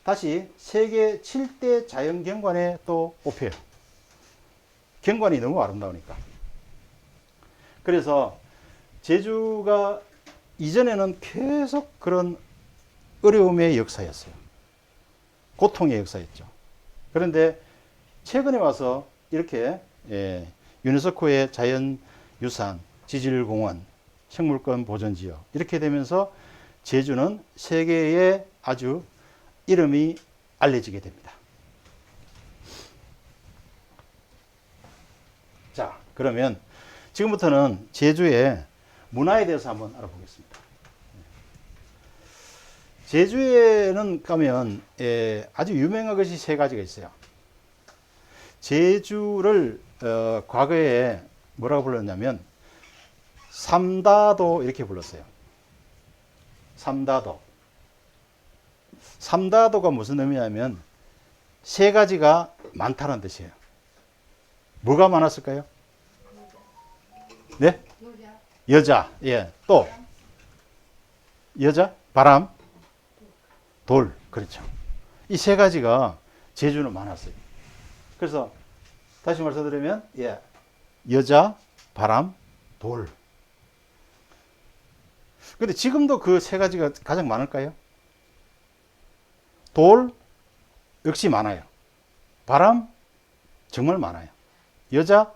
다시 세계 7대 자연경관에 또 뽑혀요. 경관이 너무 아름다우니까. 그래서 제주가 이전에는 계속 그런 어려움의 역사였어요. 고통의 역사였죠. 그런데 최근에 와서 이렇게 유네스코의 자연유산, 지질공원, 생물권 보존지역 이렇게 되면서 제주는 세계에 아주 이름이 알려지게 됩니다. 자, 그러면 지금부터는 제주의 문화에 대해서 한번 알아보겠습니다. 제주에는 가면 아주 유명한 것이 세 가지가 있어요. 제주를 과거에 뭐라고 불렀냐면 삼다도 이렇게 불렀어요. 삼다도. 삼다도가 무슨 의미냐면 세 가지가 많다는 뜻이에요. 뭐가 많았을까요? 네? 여자. 예. 또 여자, 바람, 돌. 그렇죠. 이 세 가지가 제주는 많았어요. 그래서 다시 말씀드리면 여자, 바람, 돌. 근데 지금도 그 세 가지가 가장 많을까요? 돌 역시 많아요. 바람 정말 많아요. 여자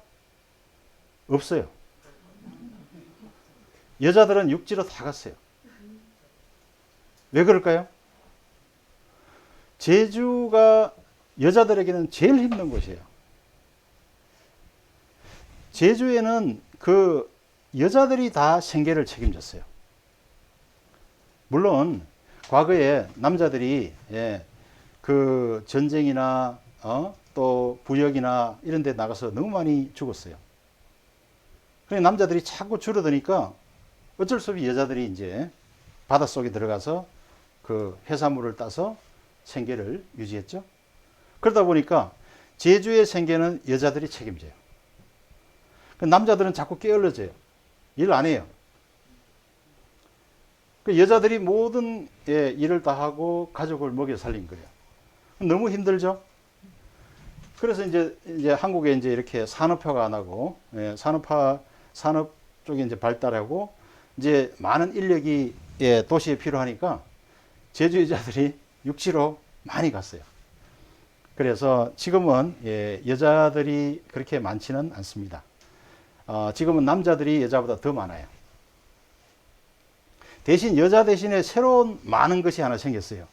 없어요. 여자들은 육지로 다 갔어요. 왜 그럴까요? 제주가 여자들에게는 제일 힘든 곳이에요. 제주에는 그 여자들이 다 생계를 책임졌어요. 물론 과거에 남자들이 그 전쟁이나 또 부역이나 이런 데 나가서 너무 많이 죽었어요. 그래 남자들이 자꾸 줄어드니까 어쩔 수 없이 여자들이 이제 바닷속에 들어가서 그 해산물을 따서 생계를 유지했죠. 그러다 보니까 제주의 생계는 여자들이 책임져요. 남자들은 자꾸 게을러져요. 일 안 해요. 여자들이 모든 일을 다 하고 가족을 먹여 살린 거예요. 너무 힘들죠. 그래서 이제 한국에 이제 이렇게 산업화가 안 하고 산업 쪽이 이제 발달하고 이제 많은 인력이 도시에 필요하니까 제주 여자들이 육지로 많이 갔어요. 그래서 지금은 여자들이 그렇게 많지는 않습니다. 지금은 남자들이 여자보다 더 많아요. 대신 여자 대신에 새로운 많은 것이 하나 생겼어요.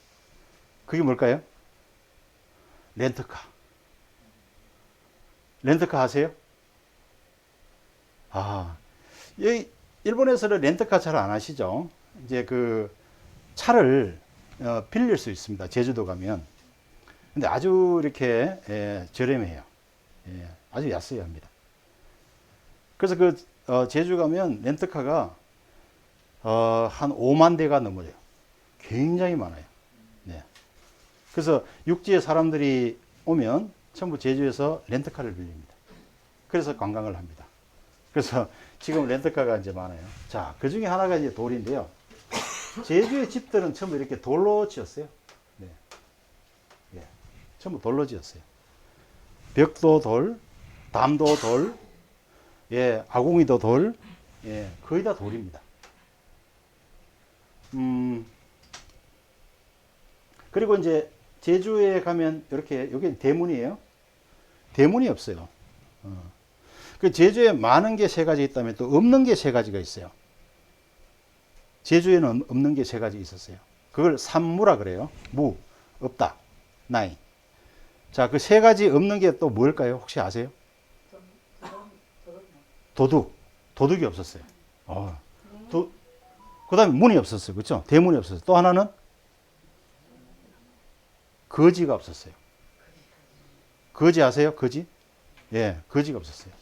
그게 뭘까요? 렌트카. 렌트카 하세요? 여기 일본에서는 렌트카 잘 안 하시죠? 이제 그 차를 빌릴 수 있습니다. 제주도 가면. 근데 아주 이렇게 저렴해요. 아주 얕어야 합니다. 그래서 그 제주 가면 렌트카가 한 5만 대가 넘어요. 굉장히 많아요. 네. 그래서 육지에 사람들이 오면 전부 제주에서 렌트카를 빌립니다. 그래서 관광을 합니다. 그래서 지금 렌트카가 이제 많아요. 자, 그 중에 하나가 이제 돌인데요. 제주의 집들은 전부 이렇게 돌로 지었어요. 네. 전부 돌로 지었어요. 벽도 돌, 담도 돌, 아궁이도 돌, 거의 다 돌입니다. 그리고 이제 제주에 가면 이렇게 여기 대문이에요. 대문이 없어요. 그 제주에 많은 게 세 가지 있다면 또 없는 게 세 가지가 있어요. 제주에는 없는 게 세 가지 있었어요. 그걸 산무라 그래요. 무, 없다, 나이. 자, 그 세 가지 없는 게 또 뭘까요? 혹시 아세요? 도둑. 도둑이 없었어요. 그 다음에 문이 없었어요. 그렇죠? 대문이 없었어요. 또 하나는 거지가 없었어요. 거지 아세요? 거지? 예, 거지가 없었어요.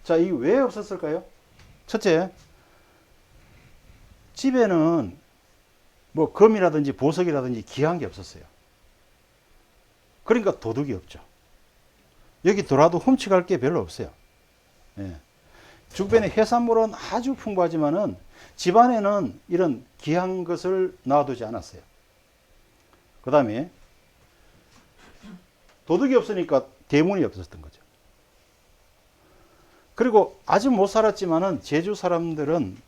자, 이 왜 없었을까요? 첫째, 집에는 뭐 금이라든지 보석이라든지 귀한 게 없었어요. 그러니까 도둑이 없죠. 여기 들어와도 훔쳐갈 게 별로 없어요. 예. 주변에 해산물은 아주 풍부하지만은 집안에는 이런 귀한 것을 놔두지 않았어요. 그 다음에 도둑이 없으니까 대문이 없었던 거죠. 그리고 아주 못 살았지만은 제주 사람들은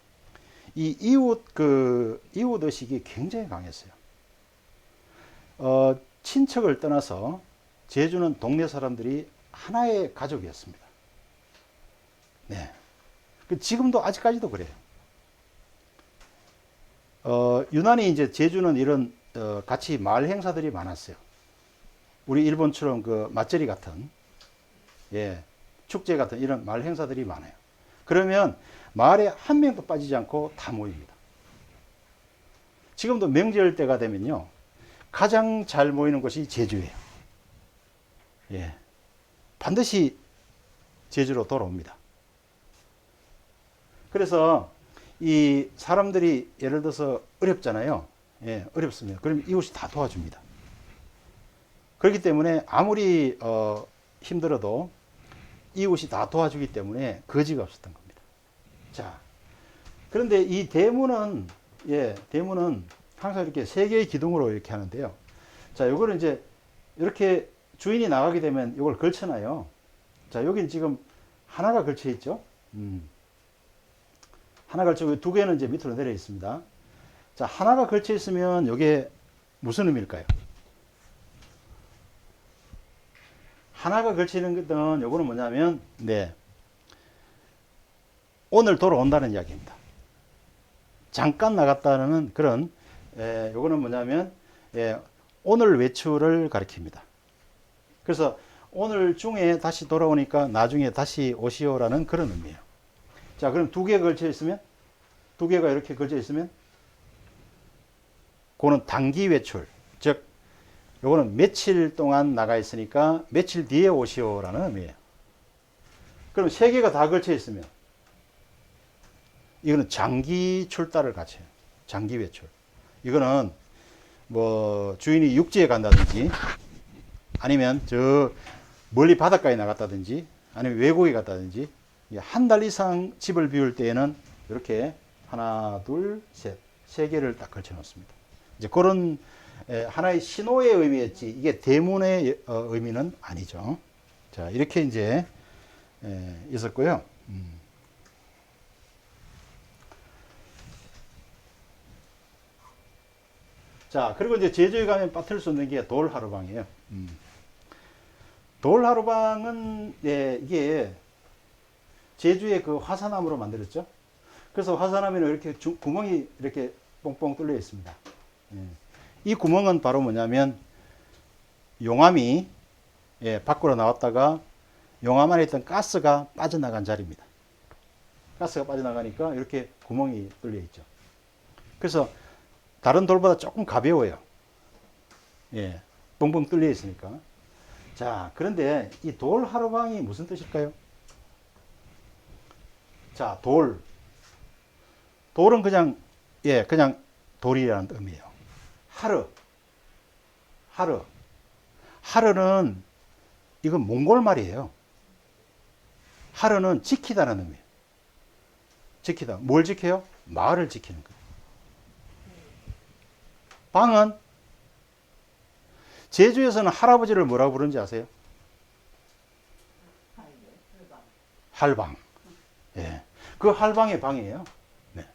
이 이웃 의식이 굉장히 강했어요. 친척을 떠나서 제주는 동네 사람들이 하나의 가족이었습니다. 네. 지금도 아직까지도 그래요. 유난히 이제 제주는 이런 같이 마을 행사들이 많았어요. 우리 일본처럼 그 맛절이 같은, 예, 축제 같은 이런 마을 행사들이 많아요. 그러면 마을에 한 명도 빠지지 않고 다 모입니다. 지금도 명절 때가 되면요, 가장 잘 모이는 곳이 제주예요. 예, 반드시 제주로 돌아옵니다. 그래서 이 사람들이 예를 들어서 어렵잖아요. 예, 어렵습니다. 그럼 이웃이 다 도와줍니다. 그렇기 때문에 아무리 힘들어도 이웃이 다 도와주기 때문에 거지가 없었던 겁니다. 자, 그런데 이 대문은, 예, 대문은 항상 이렇게 세 개의 기둥으로 이렇게 하는데요. 자, 요거는 이제 이렇게 주인이 나가게 되면 이걸 걸쳐놔요. 자, 여기는 지금 하나가 걸쳐 있죠. 하나 걸쳐, 두 개는 이제 밑으로 내려 있습니다. 자, 하나가 걸쳐 있으면 이게 무슨 의미일까요? 하나가 걸치는 것은 요거는 뭐냐면, 네, 오늘 돌아온다는 이야기입니다. 잠깐 나갔다는 그런, 요거는 뭐냐면, 오늘 외출을 가리킵니다. 그래서 오늘 중에 다시 돌아오니까 나중에 다시 오시오라는 그런 의미예요. 자, 그럼 두 개가 걸쳐 있으면, 두 개가 이렇게 걸쳐 있으면, 그거는 단기 외출. 즉, 요거는 며칠 동안 나가 있으니까 며칠 뒤에 오시오라는 의미예요. 그럼 세 개가 다 걸쳐 있으면, 이거는 장기 출달을 같이 해요. 장기 외출. 이거는 뭐 주인이 육지에 간다든지, 아니면 저 멀리 바닷가에 나갔다든지, 아니면 외국에 갔다든지, 한 달 이상 집을 비울 때에는 이렇게 하나, 둘, 셋, 세 개를 딱 걸쳐 놓습니다. 이제 그런 하나의 신호의 의미였지, 이게 대문의 의미는 아니죠. 자, 이렇게 이제 있었고요. 자, 그리고 이제 제주에 가면 빠뜨릴 수 없는 게 돌하루방이에요. 돌하루방은, 예, 이게 제주의 그 화산암으로 만들었죠. 그래서 화산암에는 이렇게 구멍이 이렇게 뽕뽕 뚫려 있습니다. 예. 이 구멍은 바로 뭐냐면 용암이, 예, 밖으로 나왔다가 용암 안에 있던 가스가 빠져나간 자리입니다. 가스가 빠져나가니까 이렇게 구멍이 뚫려 있죠. 그래서 다른 돌보다 조금 가벼워요. 예, 뻥뻥 뚫려 있으니까. 자, 그런데 이 돌하루방이 무슨 뜻일까요? 자, 돌은 그냥, 예, 그냥 돌이라는 의미예요. 하르는 이건 몽골 말이에요. 하르는 지키다는 의미예요. 지키다. 뭘 지켜요? 마을을 지키는 거예요. 방은, 제주에서는 할아버지를 뭐라고 부르는지 아세요? 할방. 예. 그 할방의 방이에요. 네.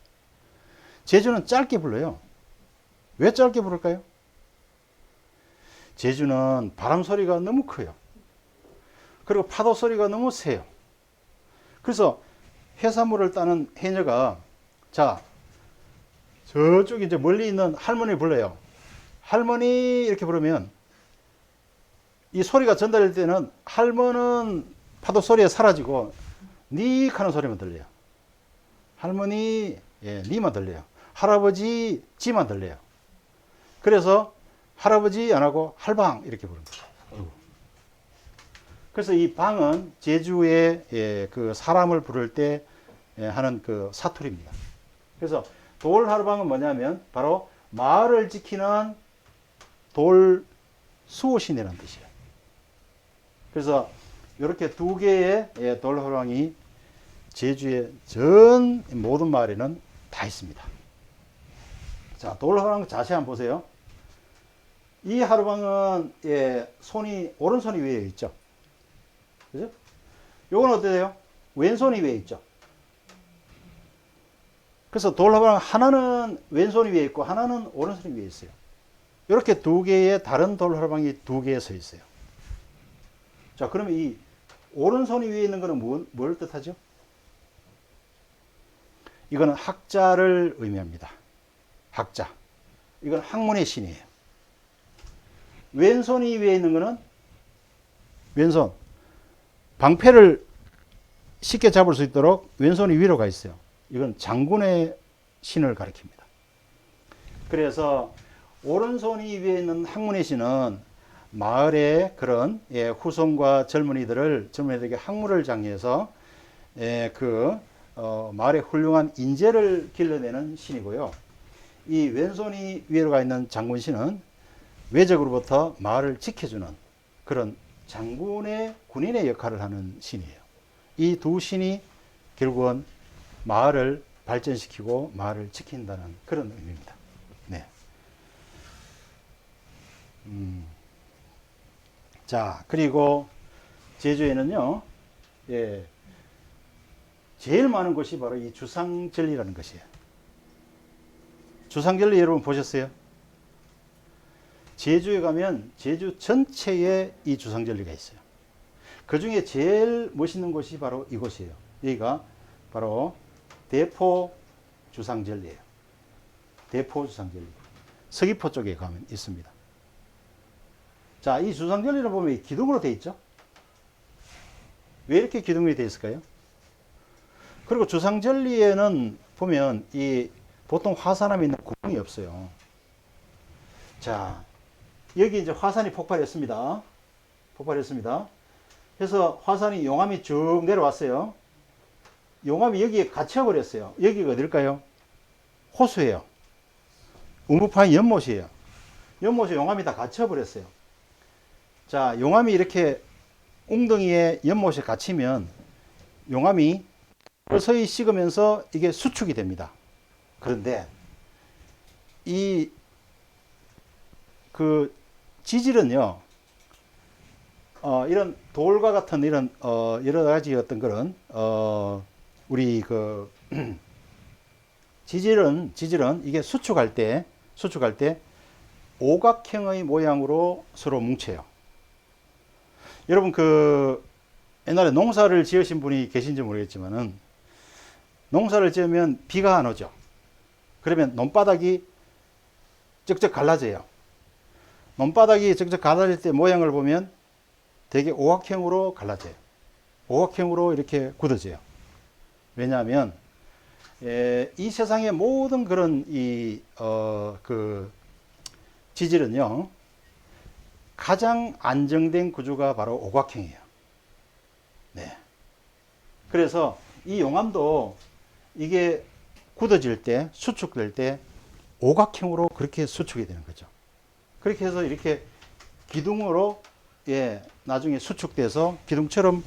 제주는 짧게 불러요. 왜 짧게 부를까요? 제주는 바람 소리가 너무 커요. 그리고 파도 소리가 너무 세요. 그래서 해산물을 따는 해녀가, 자, 저쪽 이제 멀리 있는 할머니 불러요. 할머니 이렇게 부르면 이 소리가 전달될 때는 할머니는 파도 소리에 사라지고 닉 하는 소리만 들려요. 할머니, 예, 니만 들려요. 할아버지, 지만 들려요. 그래서 할아버지 안 하고 할방 이렇게 부르는 거죠. 그래서 이 방은 제주의 예, 그 사람을 부를 때 예, 하는 그 사투리입니다. 그래서 돌하루방은 뭐냐면 바로 마을을 지키는 돌 수호신이라는 뜻이에요. 그래서 이렇게 두 개의 예, 돌하루방이 제주의 전 모든 마을에는 다 있습니다. 자, 돌하루방 자세 한번 보세요. 이 하루방은 예, 손이 오른손이 위에 있죠. 그죠? 요건 어때요? 왼손이 위에 있죠. 그래서 돌하루방 하나는 왼손이 위에 있고 하나는 오른손이 위에 있어요. 이렇게 두 개의 다른 돌하루방이 두 개 서 있어요. 자, 그러면 이 오른손이 위에 있는 거는 뭘 뜻하죠? 이거는 학자를 의미합니다. 학자. 이건 학문의 신이에요. 왼손이 위에 있는 거는 왼손. 방패를 쉽게 잡을 수 있도록 왼손이 위로 가 있어요. 이건 장군의 신을 가리킵니다. 그래서 오른손이 위에 있는 학문의 신은 마을의 그런 예, 후손과 젊은이들에게 학문을 장려해서 예, 마을의 훌륭한 인재를 길러내는 신이고요. 이 왼손이 위로 가 있는 장군신은 외적으로부터 마을을 지켜주는 그런 장군의 군인의 역할을 하는 신이에요. 이 두 신이 결국은 마을을 발전시키고 마을을 지킨다는 그런 의미입니다. 네. 자, 그리고 제주에는요, 예, 제일 많은 곳이 바로 이 주상절리라는 것이에요. 주상절리 여러분 보셨어요? 제주에 가면 제주 전체에 이 주상절리가 있어요. 그 중에 제일 멋있는 곳이 바로 이곳이에요. 여기가 바로 대포 주상절리예요. 대포 주상절리. 서귀포 쪽에 가면 있습니다. 자, 이 주상절리를 보면 기둥으로 되어 있죠? 왜 이렇게 기둥이 되어 있을까요? 그리고 주상절리에는 보면 보통 화산암에 있는 구멍이 없어요. 자, 여기 이제 화산이 폭발했습니다. 폭발했습니다. 그래서 화산이 용암이 쭉 내려왔어요. 용암이 여기에 갇혀버렸어요. 여기가 어딜까요? 호수예요. 우무파인 연못이에요. 연못에 용암이 다 갇혀버렸어요. 자, 용암이 이렇게 웅덩이에 연못에 갇히면 용암이 서서히 식으면서 이게 수축이 됩니다. 그런데 지질은요, 이런 돌과 같은 이런 여러 가지 어떤 그런 지질은 이게 수축할 때 오각형의 모양으로 서로 뭉쳐요. 여러분 옛날에 농사를 지으신 분이 계신지 모르겠지만은 농사를 지으면 비가 안 오죠. 그러면 논바닥이 쩍쩍 갈라져요. 논바닥이 쩍쩍 갈라질 때 모양을 보면 되게 오각형으로 갈라져요. 오각형으로 이렇게 굳어져요. 왜냐하면 이 세상의 모든 그런 지질은요, 가장 안정된 구조가 바로 오각형이에요. 네. 그래서 이 용암도 이게 굳어질 때, 수축될 때 오각형으로 그렇게 수축이 되는 거죠. 그렇게 해서 이렇게 기둥으로 예, 나중에 수축돼서 기둥처럼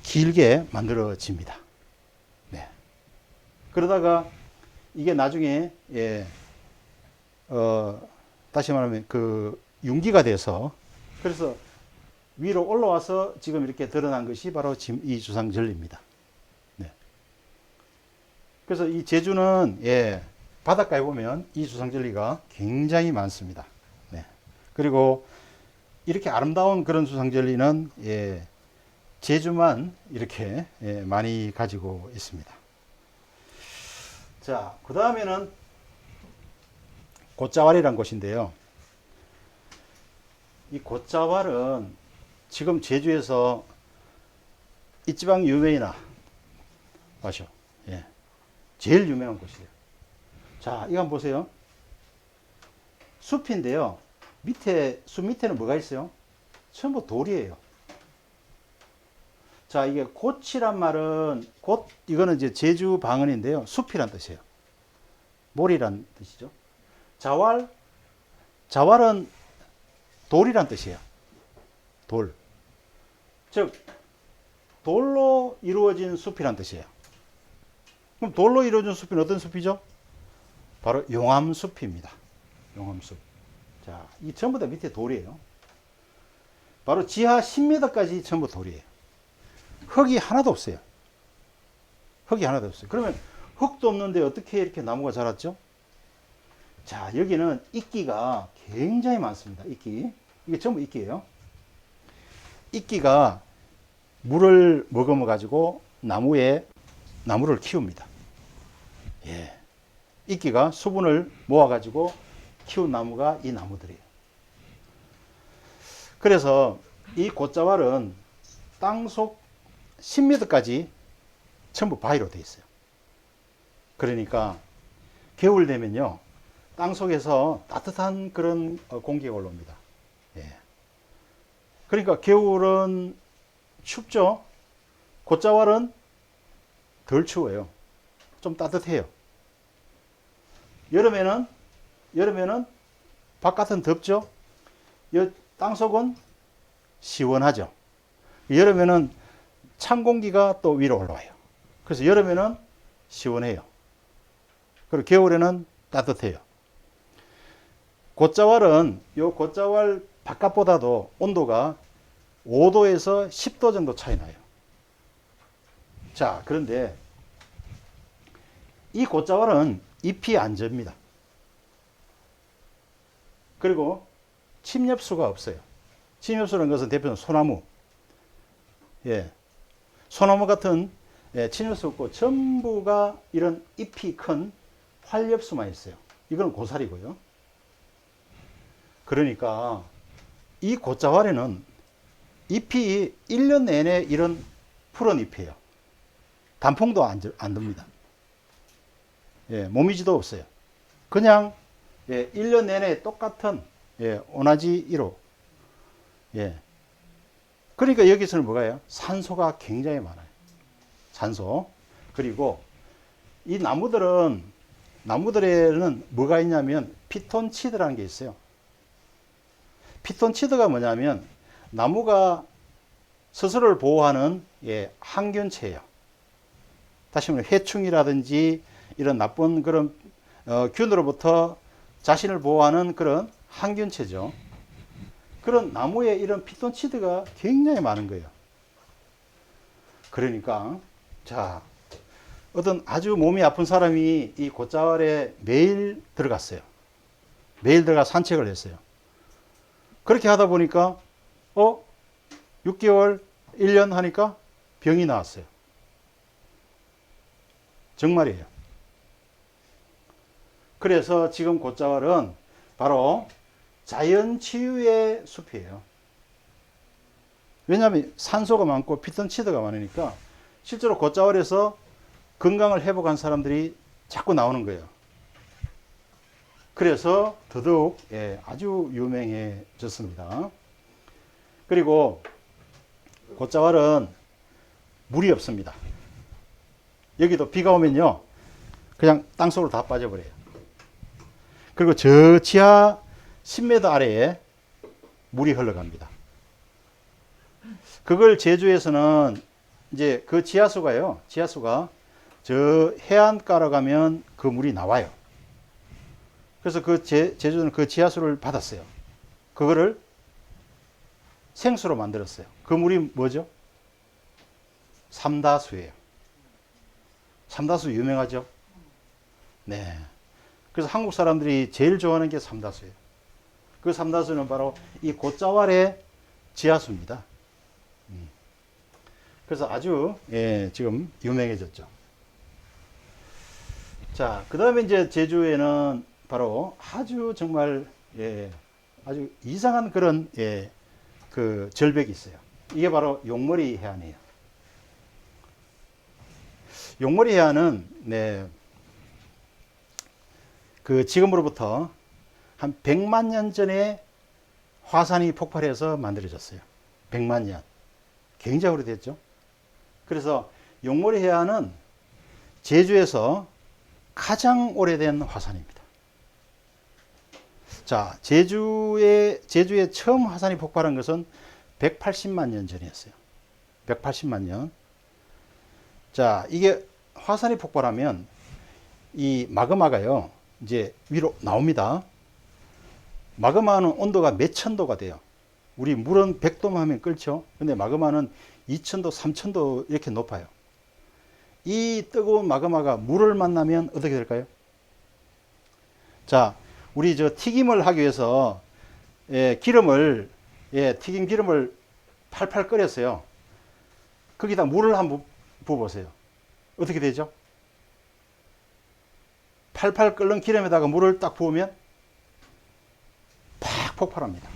길게 만들어집니다. 네. 그러다가 이게 나중에 예, 다시 말하면 융기가 돼서 그래서 위로 올라와서 지금 이렇게 드러난 것이 바로 지금 이 주상절리입니다. 네. 그래서 이 제주는 예, 바닷가에 보면 이 주상절리가 굉장히 많습니다. 네. 그리고 이렇게 아름다운 그런 주상절리는 예, 제주만 이렇게 예, 많이 가지고 있습니다. 자, 그 다음에는 곶자왈이라는 곳인데요. 이 곶자왈은 지금 제주에서 이 지방 유명이나 마셔. 예. 제일 유명한 곳이에요. 자, 이거 한번 보세요. 숲인데요. 숲 밑에는 뭐가 있어요? 전부 돌이에요. 자, 이게 곶이란 말은, 이거는 이제 제주 방언인데요. 숲이란 뜻이에요. 몰이란 뜻이죠. 자왈은 돌이란 뜻이에요. 돌. 즉, 돌로 이루어진 숲이란 뜻이에요. 그럼 돌로 이루어진 숲은 어떤 숲이죠? 바로 용암숲입니다. 용암숲. 자, 이 전부 다 밑에 돌이에요. 바로 지하 10m까지 전부 돌이에요. 흙이 하나도 없어요. 흙이 하나도 없어요. 그러면 흙도 없는데 어떻게 이렇게 나무가 자랐죠? 자, 여기는 이끼가 굉장히 많습니다. 이끼. 이게 전부 이끼예요. 이끼가 물을 머금어 가지고 나무를 키웁니다. 예. 이끼가 수분을 모아 가지고 키운 나무가 이 나무들이에요. 그래서 이 곶자왈은 땅속 10m까지 전부 바위로 되어 있어요. 그러니까 겨울 되면요, 땅속에서 따뜻한 그런 공기가 올라옵니다. 예. 그러니까 겨울은 춥죠. 곶자왈은 덜 추워요. 좀 따뜻해요. 여름에는 바깥은 덥죠. 땅속은 시원하죠. 여름에는 찬 공기가 또 위로 올라와요. 그래서 여름에는 시원해요. 그리고 겨울에는 따뜻해요. 곶자왈 바깥보다도 온도가 5도에서 10도 정도 차이 나요. 자, 그런데 이 곶자왈은 잎이 안 접니다. 그리고 침엽수가 없어요. 침엽수라는 것은 대표적으로 소나무. 예. 소나무 같은 침엽수 없고 전부가 이런 잎이 큰 활엽수만 있어요. 이건 고사리고요. 그러니까 이 곶자왈에는 잎이 1년 내내 이런 푸른 잎이에요. 단풍도 안 듭니다. 예, 모미지도 없어요. 그냥 1년 내내 똑같은 오나지 1호. 예. 그러니까 여기서는 뭐가요? 산소가 굉장히 많아요. 산소. 그리고 이 나무들에는 뭐가 있냐면 피톤치드라는 게 있어요. 피톤치드가 뭐냐면 나무가 스스로를 보호하는 항균체예요. 다시 말하면 해충이라든지 이런 나쁜 그런 균으로부터 자신을 보호하는 그런 항균체죠. 그런 나무에 이런 피톤치드가 굉장히 많은 거예요. 그러니까 자, 어떤 아주 몸이 아픈 사람이 이 곶자왈에 매일 들어갔어요. 매일 들어가 산책을 했어요. 그렇게 하다 보니까 6개월, 1년 하니까 병이 나왔어요. 정말이에요. 그래서 지금 곶자왈은 바로 자연치유의 숲이에요. 왜냐하면 산소가 많고 피톤치드가 많으니까 실제로 곶자왈에서 건강을 회복한 사람들이 자꾸 나오는 거예요. 그래서 더더욱 아주 유명해졌습니다. 그리고 곶자왈은 물이 없습니다. 여기도 비가 오면요, 그냥 땅속으로 다 빠져버려요. 그리고 저 지하 10m 아래에 물이 흘러갑니다. 그걸 제주에서는 이제 그 지하수가 저 해안가로 가면 그 물이 나와요. 그래서 제주는 그 지하수를 받았어요. 그거를 생수로 만들었어요. 그 물이 뭐죠? 삼다수예요. 삼다수 유명하죠? 네. 그래서 한국 사람들이 제일 좋아하는 게 삼다수예요. 그 삼다수는 바로 이 곶자왈의 지하수입니다. 그래서 아주 지금 유명해졌죠. 자, 그 다음에 이제 제주에는 바로 아주 정말 아주 이상한 그런 그 절벽이 있어요. 이게 바로 용머리 해안이에요. 용머리 해안은 네, 그 지금으로부터 한 100만 년 전에 화산이 폭발해서 만들어졌어요. 100만 년. 굉장히 오래됐죠. 그래서 용머리 해안은 제주에서 가장 오래된 화산입니다. 자, 제주에 처음 화산이 폭발한 것은 180만 년 전이었어요. 180만 년. 자, 이게 화산이 폭발하면 이 마그마가요, 이제 위로 나옵니다. 마그마는 온도가 몇천 도가 돼요. 우리 물은 100도만 하면 끓죠. 근데 마그마는 2000도, 3000도 이렇게 높아요. 이 뜨거운 마그마가 물을 만나면 어떻게 될까요? 자, 우리 저 튀김을 하기 위해서 기름을 튀김 기름을 팔팔 끓였어요. 거기다 물을 한번 부어보세요. 어떻게 되죠? 팔팔 끓는 기름에다가 물을 딱 부으면 팍 폭발합니다.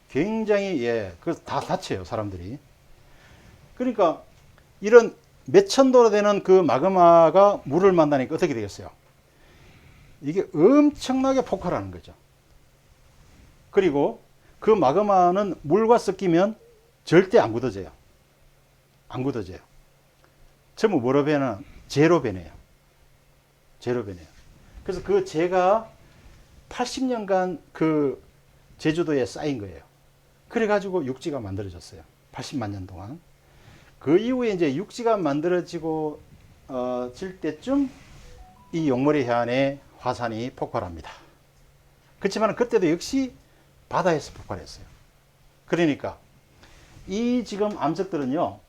굉장히 그 다 다쳐요, 사람들이. 그러니까 이런 몇천 도로 되는 그 마그마가 물을 만나니까 어떻게 되겠어요? 이게 엄청나게 폭발하는 거죠. 그리고 그 마그마는 물과 섞이면 절대 안 굳어져요. 안 굳어져요. 전부 뭐로 변해요? 재로 변해요. 재로 변해요. 그래서 그 재가 80년간 그 제주도에 쌓인 거예요. 그래가지고 육지가 만들어졌어요. 80만 년 동안. 그 이후에 이제 육지가 만들어지고 질 때쯤 이 용머리 해안에 화산이 폭발합니다. 그렇지만 그때도 역시 바다에서 폭발했어요. 그러니까 이 지금 암석들은요,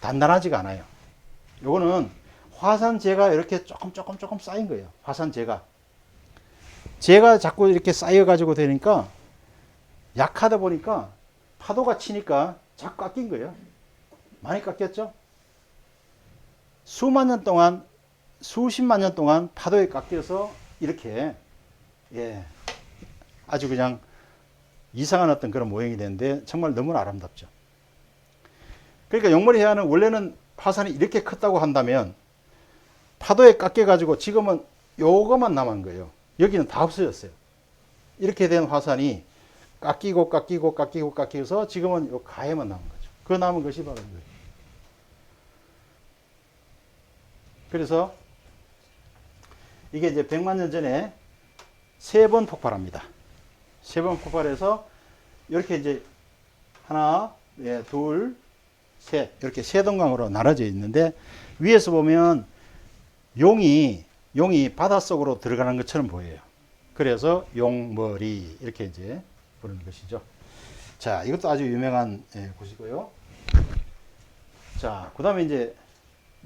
단단하지가 않아요. 요거는 화산재가 이렇게 조금 쌓인 거예요. 화산재가. 재가 자꾸 이렇게 쌓여가지고 되니까 약하다 보니까 파도가 치니까 자꾸 깎인 거예요. 많이 깎였죠? 수만 년 동안, 수십만 년 동안 파도에 깎여서 이렇게, 아주 그냥 이상한 어떤 그런 모양이 되는데 정말 너무나 아름답죠. 그러니까 용머리 해안은 원래는 화산이 이렇게 컸다고 한다면 파도에 깎여가지고 지금은 요거만 남은 거예요. 여기는 다 없어졌어요. 이렇게 된 화산이 깎여서 지금은 요 가에만 남은 거죠. 그 남은 것이 바로 이거예요. 그래서 이게 이제 100만 년 전에 3번 폭발합니다. 3번 폭발해서 이렇게 이제 하나, 둘, 셋 이렇게 세 동강으로 나눠져 있는데 위에서 보면 용이 바닷속으로 들어가는 것처럼 보여요. 그래서 용머리 이렇게 이제 부르는 것이죠. 자, 이것도 아주 유명한 곳이고요. 자, 그 다음에 이제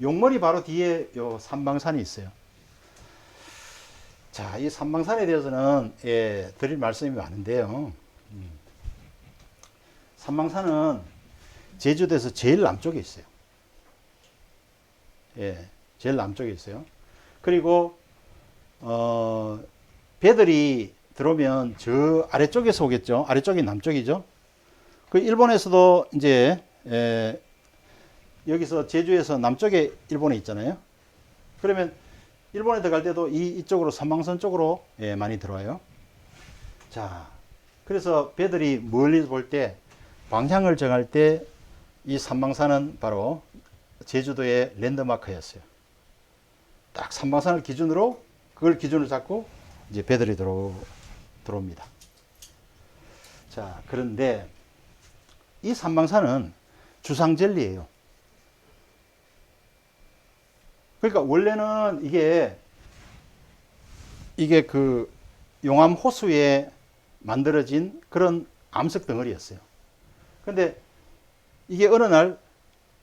용머리 바로 뒤에 요 삼방산이 있어요. 자, 이 삼방산에 대해서는 드릴 말씀이 많은데요. 삼방산은 제주도에서 제일 남쪽에 있어요. 제일 남쪽에 있어요. 그리고 배들이 들어오면 저 아래쪽에서 오겠죠. 아래쪽이 남쪽이죠. 그 일본에서도 이제 여기서 제주에서 남쪽에 일본에 있잖아요. 그러면 일본에 들어갈 때도 이쪽으로 삼방산 쪽으로 많이 들어와요. 자, 그래서 배들이 멀리서 볼 때 방향을 정할 때 이 삼방산은 바로 제주도의 랜드마크였어요. 딱 삼방산을 기준으로 그걸 기준으로 잡고 이제 배들이 들어옵니다. 자, 그런데 이 삼방산은 주상절리예요. 그러니까 원래는 이게 그 용암 호수에 만들어진 그런 암석 덩어리였어요. 근데 이게 어느 날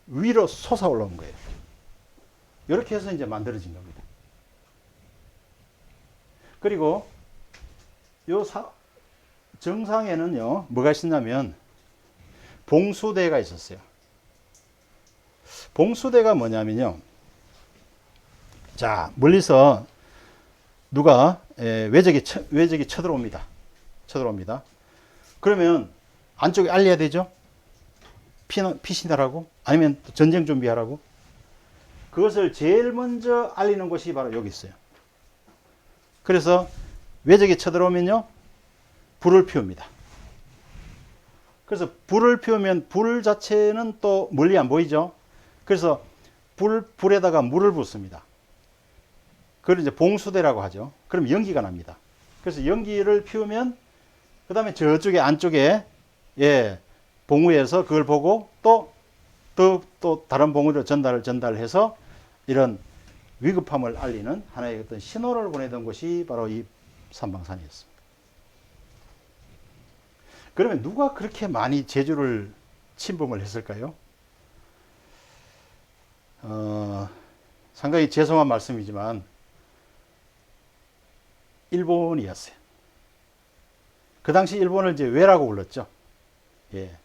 위로 솟아 올라온 거예요. 이렇게 해서 이제 만들어진 겁니다. 그리고 요 정상에는요, 뭐가 있었냐면 봉수대가 있었어요. 봉수대가 뭐냐면요. 자, 멀리서 누가 외적이 쳐들어옵니다. 그러면 안쪽에 알려야 되죠? 피신하라고? 아니면 전쟁 준비하라고? 그것을 제일 먼저 알리는 곳이 바로 여기 있어요. 그래서 외적이 쳐들어오면요, 불을 피웁니다. 그래서 불을 피우면 불 자체는 또 멀리 안 보이죠? 그래서 불에다가 물을 붓습니다. 그걸 이제 봉수대라고 하죠. 그럼 연기가 납니다. 그래서 연기를 피우면 그 다음에 저쪽에 안쪽에 봉우에서 그걸 보고 또 다른 봉우로 전달해서 이런 위급함을 알리는 하나의 어떤 신호를 보내던 곳이 바로 이 삼방산이었습니다. 그러면 누가 그렇게 많이 제주를 침범을 했을까요? 상당히 죄송한 말씀이지만 일본이었어요. 그 당시 일본을 이제 외라고 불렀죠. 예.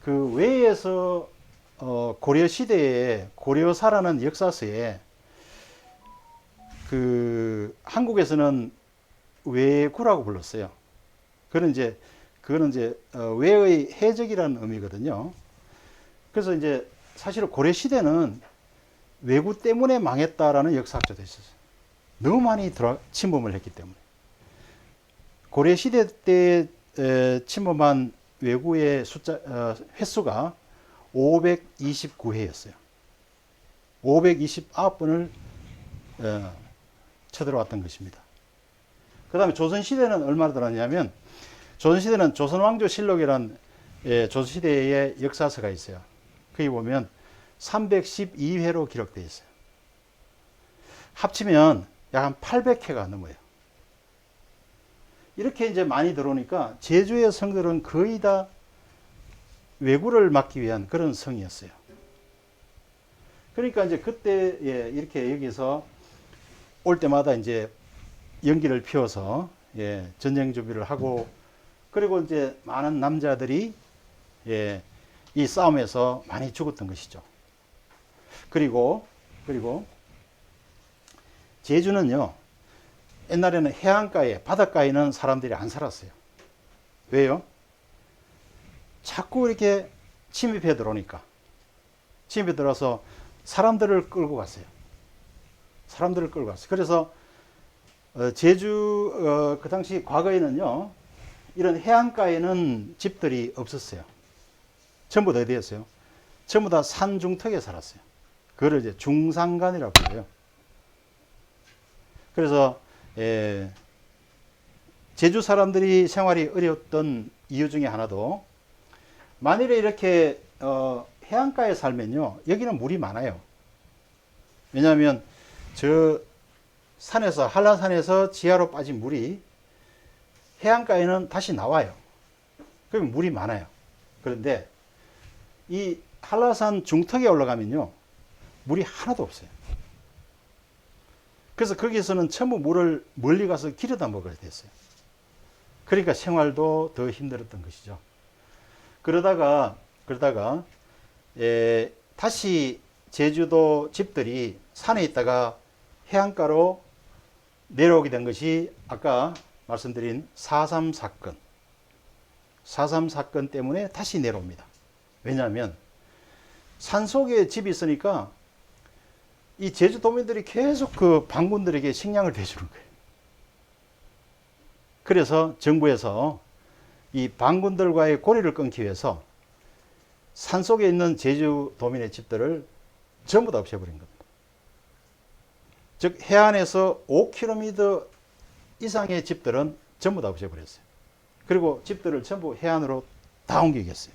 그 외에서 고려 시대에 고려사라는 역사서에 그 한국에서는 외구라고 불렀어요. 그거는 이제 외의 해적이라는 의미거든요. 그래서 이제 사실은 고려 시대는 외구 때문에 망했다라는 역사학자도 있었어요. 너무 많이 침범을 했기 때문에. 고려 시대 때 침범한 외구의 횟수가 529회였어요. 529번을 쳐들어왔던 것입니다. 그 다음에 조선시대는 얼마나 들었냐면, 조선시대는 조선왕조실록이라는 조선시대의 역사서가 있어요. 거기 보면 312회로 기록되어 있어요. 합치면 약 한 800회가 넘어요. 이렇게 이제 많이 들어오니까 제주의 성들은 거의 다 왜구를 막기 위한 그런 성이었어요. 그러니까 이제 그때 이렇게 여기서 올 때마다 이제 연기를 피워서 전쟁 준비를 하고, 그리고 이제 많은 남자들이 이 싸움에서 많이 죽었던 것이죠. 그리고 제주는요, 옛날에는 해안가에, 바닷가에는 사람들이 안 살았어요. 왜요? 자꾸 이렇게 침입해 들어오니까. 침입해 들어와서 사람들을 끌고 갔어요. 그래서 제주 그 당시 과거에는요, 이런 해안가에는 집들이 없었어요. 전부 다 어디였어요? 전부 다 산중턱에 살았어요. 그걸 이제 중산간이라고 해요. 그래서 제주 사람들이 생활이 어려웠던 이유 중에 하나도, 만일에 이렇게 해안가에 살면요, 여기는 물이 많아요. 왜냐하면 저 산에서, 한라산에서 지하로 빠진 물이 해안가에는 다시 나와요. 그러면 물이 많아요. 그런데 이 한라산 중턱에 올라가면요, 물이 하나도 없어요. 그래서 거기서는 전부 물을 멀리 가서 길어다 먹어야 됐어요. 그러니까 생활도 더 힘들었던 것이죠. 그러다가 다시 제주도 집들이 산에 있다가 해안가로 내려오게 된 것이 아까 말씀드린 4.3 사건. 4.3 사건 때문에 다시 내려옵니다. 왜냐하면 산속에 집이 있으니까 이 제주도민들이 계속 그 반군들에게 식량을 대주는 거예요. 그래서 정부에서 이 반군들과의 고리를 끊기 위해서 산속에 있는 제주도민의 집들을 전부 다 없애버린 겁니다. 즉 해안에서 5km 이상의 집들은 전부 다 없애버렸어요. 그리고 집들을 전부 해안으로 다 옮기겠어요.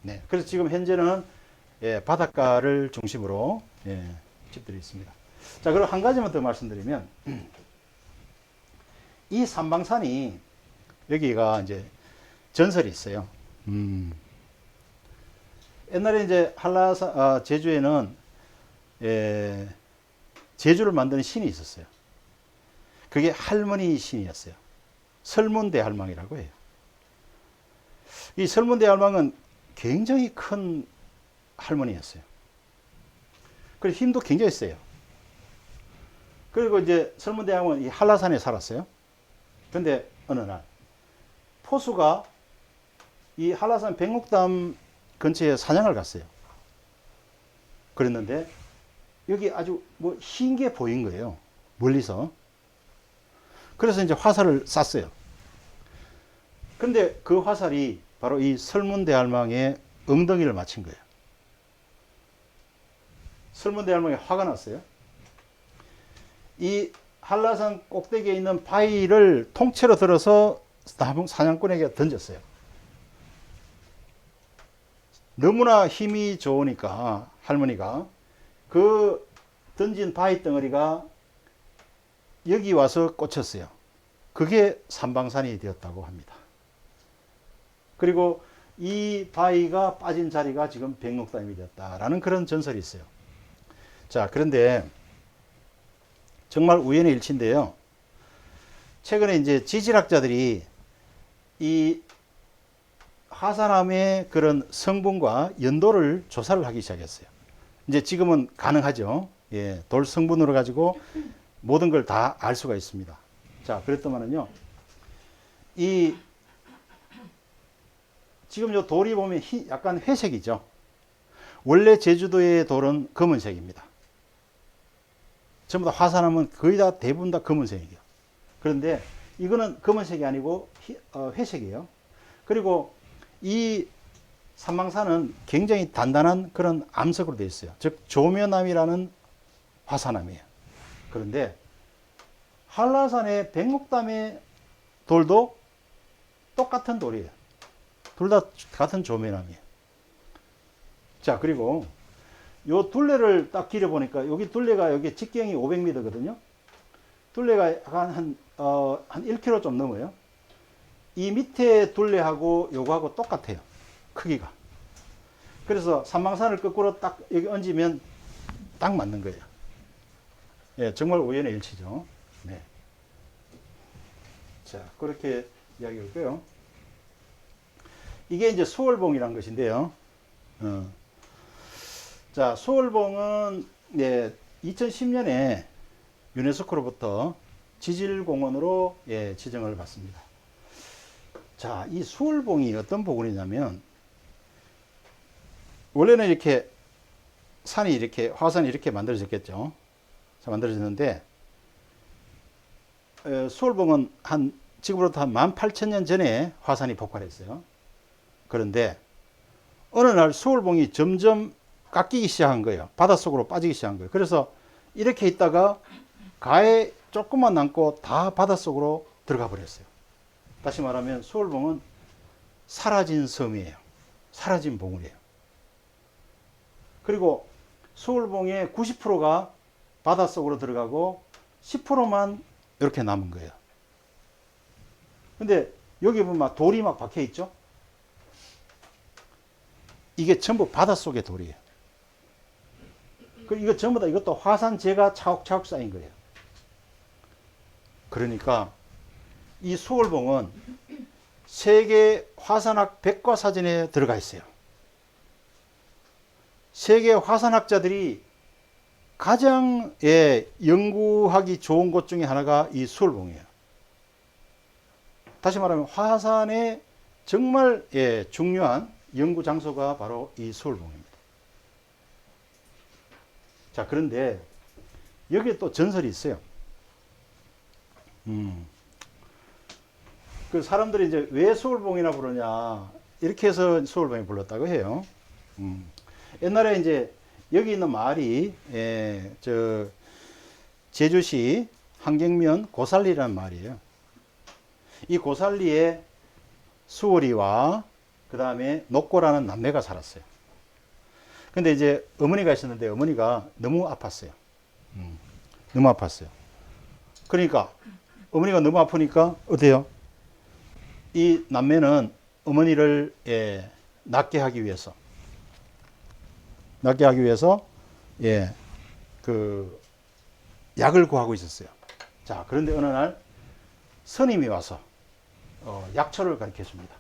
네, 그래서 지금 현재는 바닷가를 중심으로 집들이 있습니다. 자, 그리고 한 가지만 더 말씀드리면, 이 삼방산이, 여기가 이제 전설이 있어요. 옛날에 이제 제주에는 제주를 만드는 신이 있었어요. 그게 할머니 신이었어요. 설문대할망이라고 해요. 이 설문대할망은 굉장히 큰 할머니였어요. 그리고 힘도 굉장히 세요. 그리고 이제 설문대왕은 이 한라산에 살았어요. 근데 어느 날 포수가 이 한라산 백록담 근처에 사냥을 갔어요. 그랬는데 여기 아주 뭐 흰 게 보인 거예요. 멀리서. 그래서 이제 화살을 쐈어요. 근데 그 화살이 바로 이 설문대할망의 엉덩이를 맞힌 거예요. 설문대할망이 화가 났어요. 이 한라산 꼭대기에 있는 바위를 통째로 들어서 사냥꾼에게 던졌어요. 너무나 힘이 좋으니까 할머니가 그 던진 바위 덩어리가 여기 와서 꽂혔어요. 그게 삼방산이 되었다고 합니다. 그리고 이 바위가 빠진 자리가 지금 백록담이 되었다라는 그런 전설이 있어요. 자, 그런데 정말 우연의 일치인데요. 최근에 이제 지질학자들이 이 화산암의 그런 성분과 연도를 조사를 하기 시작했어요. 이제 지금은 가능하죠. 예, 돌 성분으로 가지고 모든 걸 다 알 수가 있습니다. 자, 그랬더만은요, 지금 요 돌이 보면 약간 회색이죠. 원래 제주도의 돌은 검은색입니다. 전부 다 화산암은 거의 다 대부분 다 검은색이에요. 그런데 이거는 검은색이 아니고 회색이에요. 그리고 이 삼방산은 굉장히 단단한 그런 암석으로 되어 있어요. 즉 조면암이라는 화산암이에요. 그런데 한라산의 백록담의 돌도 똑같은 돌이에요. 둘 다 같은 조면암이에요. 자, 그리고 요 둘레를 딱 길어 보니까 여기 둘레가 여기 직경이 500m거든요. 둘레가 한 1km 좀 넘어요. 이 밑에 둘레하고 요거하고 똑같아요. 크기가. 그래서 삼방산을 거꾸로 딱 여기 얹으면 딱 맞는 거예요. 예, 정말 우연의 일치죠. 네. 자, 그렇게 이야기했고요. 이게 이제 수월봉이란 것인데요. 자, 수월봉은 2010년에 유네스코로부터 지질공원으로 지정을 받습니다. 자, 이 수월봉이 어떤 복원이냐면 원래는 이렇게 산이 이렇게 화산이 이렇게 만들어졌겠죠. 자, 만들어졌는데 수월봉은 지금으로부터 한 18,000년 전에 화산이 폭발했어요. 그런데 어느 날 수월봉이 점점 깎이기 시작한 거예요. 바닷속으로 빠지기 시작한 거예요. 그래서 이렇게 있다가 가에 조금만 남고 다 바닷속으로 들어가 버렸어요. 다시 말하면 수월봉은 사라진 섬이에요. 사라진 봉우리예요. 그리고 수월봉의 90%가 바닷속으로 들어가고 10%만 이렇게 남은 거예요. 근데 여기 보면 막 돌이 막 박혀 있죠? 이게 전부 바닷속의 돌이에요. 이거 전부 다 이것도 화산재가 차곡차곡 쌓인 거예요. 그러니까 이 수월봉은 세계 화산학 백과사전에 들어가 있어요. 세계 화산학자들이 가장 연구하기 좋은 곳 중에 하나가 이 수월봉이에요. 다시 말하면 화산의 정말 중요한 연구 장소가 바로 이 수월봉입니다. 자, 그런데 여기에 또 전설이 있어요. 그 사람들이 이제 왜 수월봉이나 부르냐 이렇게 해서 수월봉이 불렀다고 해요. 옛날에 이제 여기 있는 마을이 제주시 한경면 고살리라는 마을이에요. 이 고살리에 수월이와 그 다음에 녹고라는 남매가 살았어요. 근데 이제 어머니가 있었는데 어머니가 너무 아팠어요. 너무 아팠어요. 그러니까 어머니가 너무 아프니까 어때요? 이 남매는 어머니를 낫게 하기 위해서 그 약을 구하고 있었어요. 자, 그런데 어느 날 스님이 와서 약초를 가르쳐 줍니다.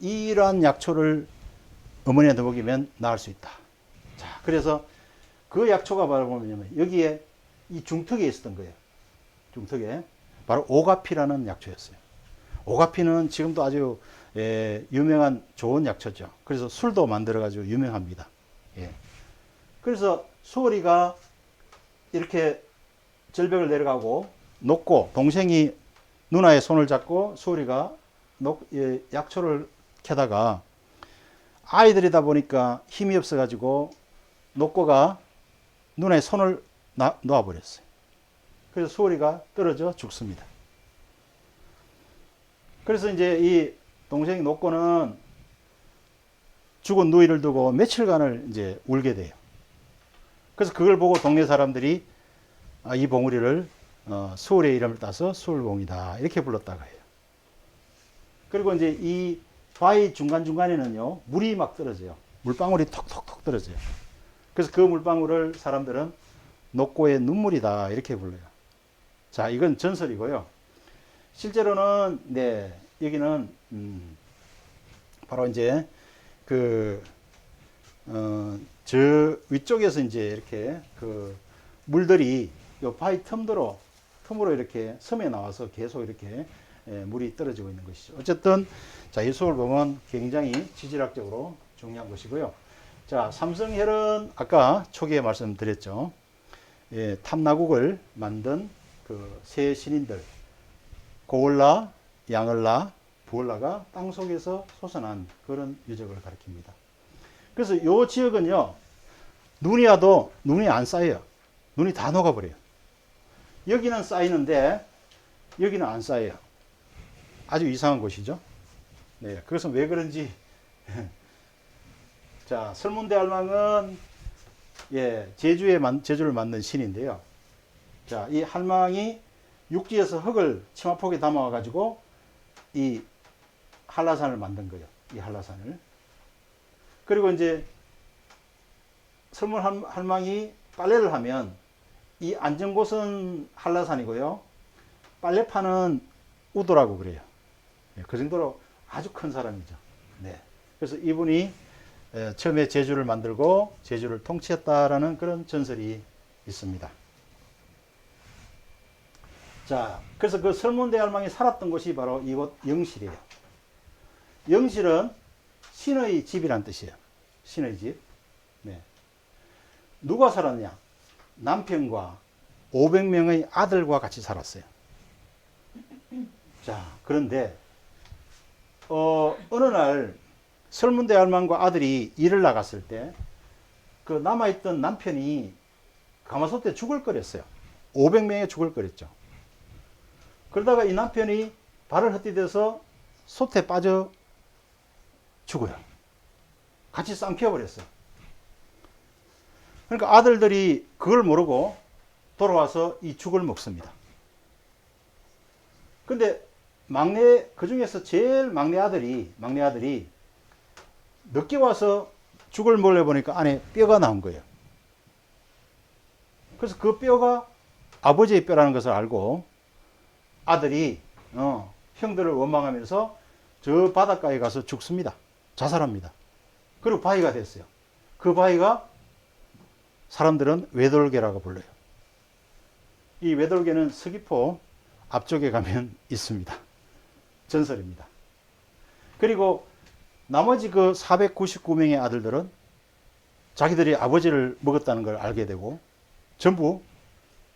이러한 약초를 어머니한테 먹이면 나을 수 있다. 자, 그래서 그 약초가 바로 뭐냐면 여기에 이 중턱에 있었던 거예요. 중턱에 바로 오가피라는 약초였어요. 오가피는 지금도 아주 유명한 좋은 약초죠. 그래서 술도 만들어 가지고 유명합니다. 예. 그래서 수월이가 이렇게 절벽을 내려가고 녹고 동생이 누나의 손을 잡고 수월이가 약초를 캐다가 아이들이다 보니까 힘이 없어 가지고 녹고가 누나의 손을 놓아버렸어요. 그래서 수월이가 떨어져 죽습니다. 그래서 이제 이 동생이 녹고는 죽은 누이를 두고 며칠간을 이제 울게 돼요. 그래서 그걸 보고 동네 사람들이 이 봉우리를 수월의 이름을 따서 수월봉이다 이렇게 불렀다고 해요. 그리고 이제 이 바위 중간중간에는요 물이 막 떨어져요. 물방울이 톡톡톡 떨어져요. 그래서 그 물방울을 사람들은 녹고의 눈물이다 이렇게 불러요. 자, 이건 전설이고요. 실제로는 네 여기는 바로 이제 저 위쪽에서 이제 이렇게 그 물들이 요 바위 틈으로 이렇게 섬에 나와서 계속 이렇게 물이 떨어지고 있는 것이죠. 어쨌든 자, 이 수월봉은 굉장히 지질학적으로 중요한 것이고요. 자, 삼성헬은 아까 초기에 말씀드렸죠. 탐나국을 만든 그 세 신인들 고을라, 양을라, 부을라가 땅 속에서 솟아난 그런 유적을 가리킵니다. 그래서 이 지역은요 눈이 와도 눈이 안 쌓여요. 눈이 다 녹아버려요. 여기는 쌓이는데 여기는 안 쌓여요. 아주 이상한 곳이죠. 네, 그것은 왜 그런지 자, 설문대할망은 제주를 만든 신인데요. 자, 이 할망이 육지에서 흙을 치마폭에 담아 가지고 이 한라산을 만든 거예요. 이 한라산을. 그리고 이제 설문할망이 빨래를 하면 이 앉은 곳은 한라산이고요. 빨래판은 우도라고 그래요. 그 정도로 아주 큰 사람이죠. 네. 그래서 이분이 처음에 제주를 만들고 제주를 통치했다라는 그런 전설이 있습니다. 자, 그래서 그 설문대할망이 살았던 곳이 바로 이곳 영실이에요. 영실은 신의 집이란 뜻이에요. 신의 집. 네. 누가 살았냐? 남편과 500명의 아들과 같이 살았어요. 자, 그런데 어느 날 설문대할망과 아들이 일을 나갔을 때 그 남아있던 남편이 가마솥에 죽을 끓였어요. 500명에 죽을 끓였죠. 그러다가 이 남편이 발을 헛디뎌서 솥에 빠져 죽어요. 같이 삼켜버렸어요. 그러니까 아들들이 그걸 모르고 돌아와서 이 죽을 먹습니다. 근데 그 중에서 제일 막내 아들이 늦게 와서 죽을 몰래보니까 안에 뼈가 나온 거예요. 그래서 그 뼈가 아버지의 뼈라는 것을 알고 아들이 형들을 원망하면서 저 바닷가에 가서 죽습니다. 자살합니다. 그리고 바위가 됐어요. 그 바위가 사람들은 외돌개라고 불러요. 이 외돌개는 서귀포 앞쪽에 가면 있습니다. 전설입니다. 그리고 나머지 그 499명의 아들들은 자기들이 아버지를 먹었다는 걸 알게 되고 전부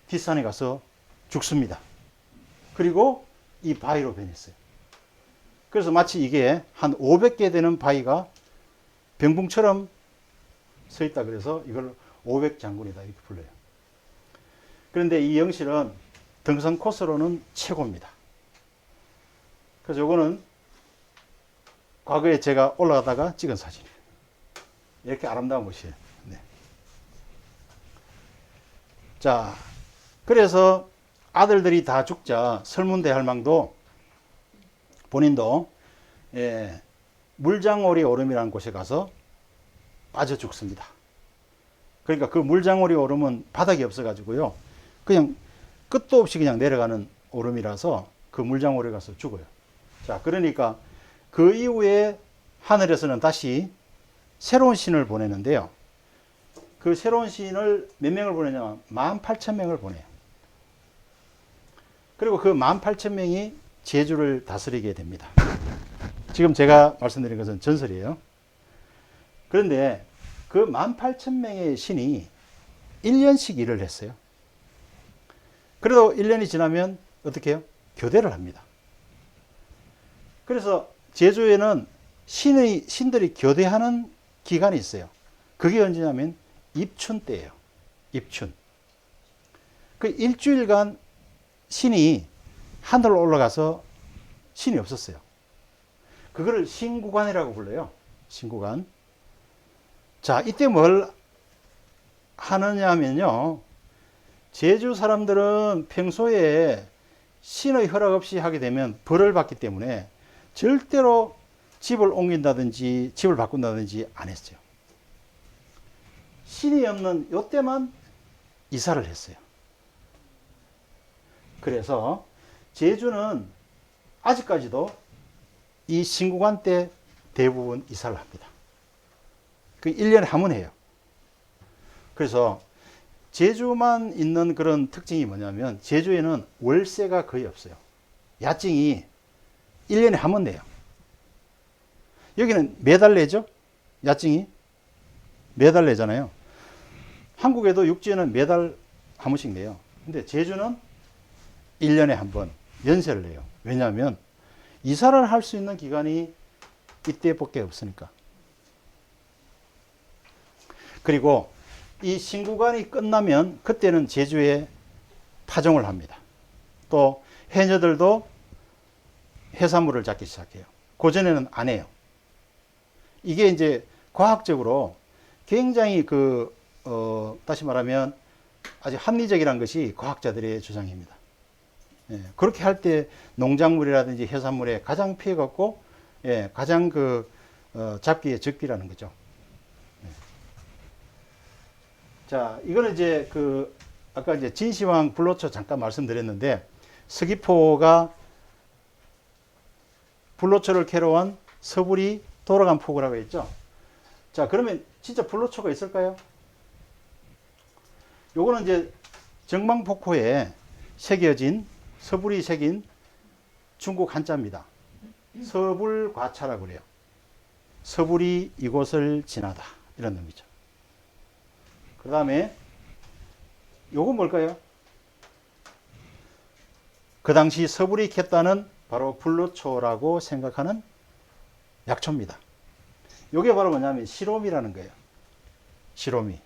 뒷산에 가서 죽습니다. 그리고 이 바위로 변했어요. 그래서 마치 이게 한 500개 되는 바위가 병풍처럼 서 있다 그래서 이걸 500장군이다 이렇게 불러요. 그런데 이 영실은 등산 코스로는 최고입니다. 그래서 요거는 과거에 제가 올라가다가 찍은 사진이에요. 이렇게 아름다운 곳이에요. 네. 자, 그래서 아들들이 다 죽자 설문대할망도 본인도 물장오리 오름이라는 곳에 가서 빠져 죽습니다. 그러니까 그 물장오리 오름은 바닥이 없어가지고요. 그냥 끝도 없이 그냥 내려가는 오름이라서 그 물장오리에 가서 죽어요. 자, 그러니까 그 이후에 하늘에서는 다시 새로운 신을 보내는데요. 그 새로운 신을 몇 명을 보내냐면 18,000명을 보내요. 그리고 그 18,000명이 제주를 다스리게 됩니다. 지금 제가 말씀드린 것은 전설이에요. 그런데 그 18,000명의 신이 1년씩 일을 했어요. 그래도 1년이 지나면 어떻게 해요? 교대를 합니다. 그래서 제주에는 신들이 교대하는 기간이 있어요. 그게 언제냐면 입춘 때예요. 입춘. 그 일주일간 신이 하늘로 올라가서 신이 없었어요. 그거를 신구관이라고 불러요. 신구관. 자, 이때 뭘 하느냐면요. 제주 사람들은 평소에 신의 허락 없이 하게 되면 벌을 받기 때문에 절대로 집을 옮긴다든지 집을 바꾼다든지 안 했어요. 신이 없는 이때만 이사를 했어요. 그래서 제주는 아직까지도 이 신구관 때 대부분 이사를 합니다. 그 1년에 한 번 해요. 그래서 제주만 있는 그런 특징이 뭐냐면 제주에는 월세가 거의 없어요. 야증이 1년에 한 번 내요. 여기는 매달 내죠? 야증이 매달 내잖아요. 한국에도 육지에는 매달 한 번씩 내요. 근데 제주는 1년에 한 번 연세를 내요. 왜냐하면 이사를 할 수 있는 기간이 이때밖에 없으니까. 그리고 이 신구관이 끝나면 그때는 제주에 파종을 합니다. 또 해녀들도 해산물을 잡기 시작해요. 그전에는 안 해요. 이게 이제 과학적으로 굉장히 다시 말하면 아주 합리적이라는 것이 과학자들의 주장입니다. 예, 그렇게 할 때 농작물이라든지 해산물에 가장 피해가 없고, 예, 가장 잡기에 적기라는 거죠. 예. 자, 이거는 이제 아까 이제 진시황 불로초 잠깐 말씀드렸는데, 서귀포가 불로초를 캐러 온 서불이 돌아간 포구라고 했죠. 자, 그러면 진짜 불로초가 있을까요? 요거는 이제 정방폭포에 새겨진 서불이 새긴 중국 한자입니다. 서불과차라고 그래요. 서불이 이곳을 지나다 이런 의미죠. 그 다음에 요건 뭘까요? 그 당시 서불이 캤다는 바로 불로초라고 생각하는 약초입니다. 요게 바로 뭐냐면 시로미라는 거예요. 시로미.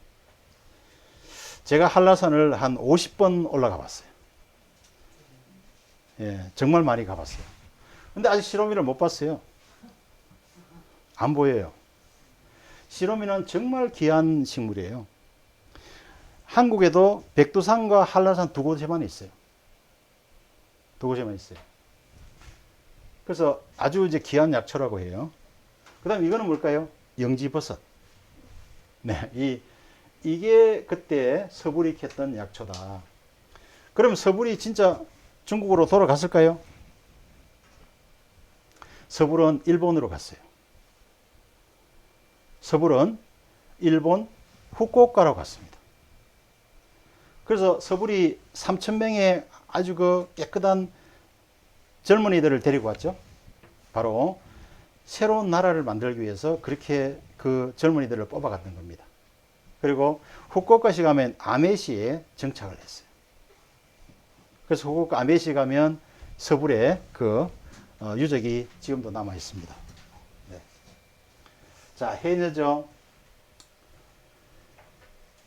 제가 한라산을 한 50번 올라가 봤어요. 예, 정말 많이 가봤어요. 근데 아직 시로미를 못 봤어요. 안 보여요. 시로미는 정말 귀한 식물이에요. 한국에도 백두산과 한라산 두 곳에만 있어요. 두 곳에만 있어요. 그래서 아주 이제 귀한 약초라고 해요. 그 다음에 이거는 뭘까요? 영지버섯. 네, 이게 그때 서불이 캤던 약초다. 그럼 서불이 진짜 중국으로 돌아갔을까요? 서불은 일본으로 갔어요. 서불은 일본 후쿠오카로 갔습니다. 그래서 서불이 3,000명의 아주 깨끗한 젊은이들을 데리고 왔죠. 바로 새로운 나라를 만들기 위해서 그렇게 그 젊은이들을 뽑아갔던 겁니다. 그리고 후쿠오카시 가면 아메시에 정착을 했어요. 그래서 후쿠오카 아메시 가면 서불의 유적이 지금도 남아 있습니다. 네. 자, 해녀죠.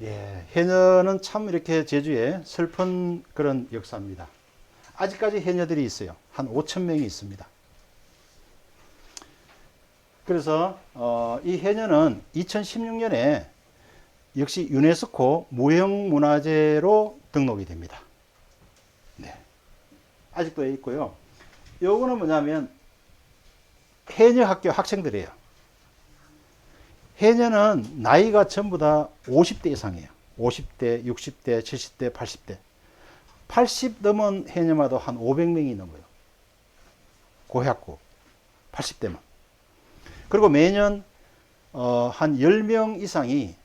예, 해녀는 참 이렇게 제주에 슬픈 그런 역사입니다. 아직까지 해녀들이 있어요. 한 5,000명이 있습니다. 그래서 이 해녀는 2016년에 역시 유네스코 무형문화재로 등록이 됩니다. 네. 아직도 있고요. 요거는 뭐냐면 해녀학교 학생들이에요. 해녀는 나이가 전부 다 50대 이상이에요. 50대, 60대, 70대, 80대. 80 넘은 해녀마다 한 500명이 넘어요. 고학고 80대만. 그리고 매년 한 10명 이상이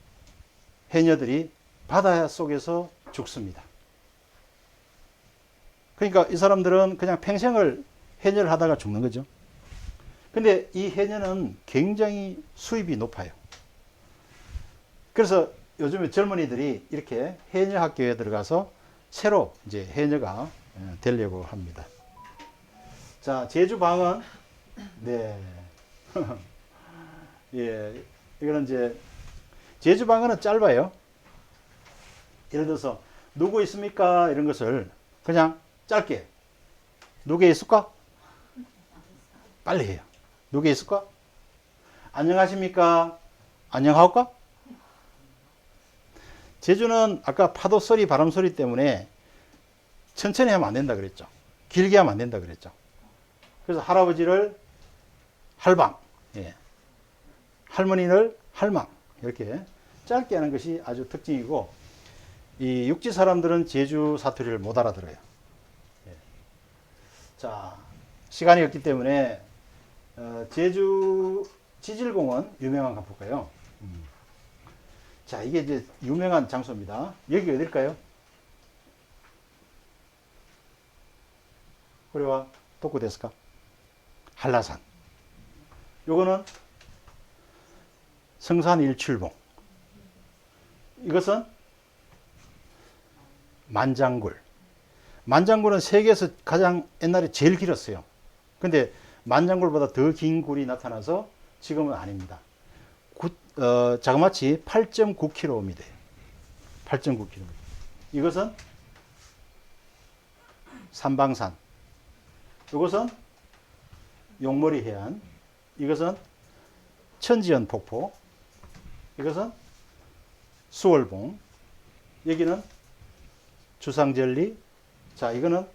해녀들이 바다 속에서 죽습니다. 그러니까 이 사람들은 그냥 평생을 해녀를 하다가 죽는 거죠. 근데 이 해녀는 굉장히 수입이 높아요. 그래서 요즘에 젊은이들이 이렇게 해녀 학교에 들어가서 새로 이제 해녀가 되려고 합니다. 자, 제주방은 네. 예. 이거는 이제 제주방언은 짧아요. 예를 들어서 누구 있습니까? 이런 것을 그냥 짧게 누구 있을까? 빨리 해요. 누구 있을까? 안녕하십니까? 안녕하올까? 제주는 아까 파도 소리, 바람 소리 때문에 천천히 하면 안 된다 그랬죠. 길게 하면 안 된다 그랬죠. 그래서 할아버지를 할방, 예. 할머니를 할망 이렇게 짧게 하는 것이 아주 특징이고, 이 육지 사람들은 제주 사투리를 못 알아들어요. 예. 자, 시간이 없기 때문에 제주 지질공원 유명한 가 볼까요? 자, 이게 이제 유명한 장소입니다. 여기 어딜까요? 그래와 도쿠 데스까? 한라산. 요거는 성산 일출봉. 이것은 만장굴. 만장굴은 세계에서 가장 옛날에 제일 길었어요. 근데 만장굴보다 더 긴 굴이 나타나서 지금은 아닙니다. 자그마치 8.9km. 8.9km. 이것은 삼방산. 이것은 용머리 해안. 이것은 천지연 폭포. 이것은 수월봉. 여기는 주상절리. 자, 이거는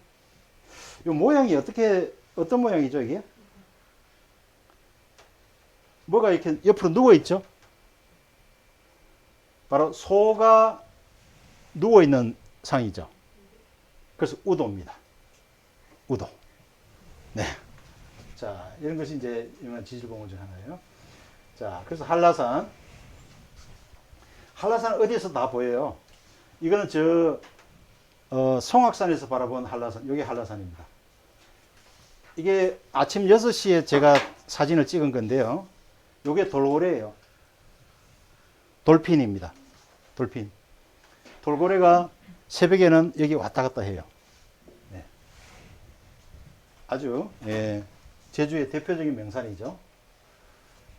이 모양이 어떤 모양이죠, 이게? 뭐가 이렇게 옆으로 누워 있죠? 바로 소가 누워 있는 상이죠. 그래서 우도입니다. 우도. 네. 자, 이런 것이 이제 유명한 지질공원 중 하나예요. 자, 그래서 한라산. 한라산 어디에서 다 보여요. 이거는 송악산에서 바라본 한라산. 여기 한라산입니다. 이게 아침 6시에 제가 사진을 찍은 건데요. 요게 돌고래예요. 돌핀입니다. 돌핀. 돌고래가 새벽에는 여기 왔다 갔다 해요. 네. 아주 제주의 대표적인 명산이죠.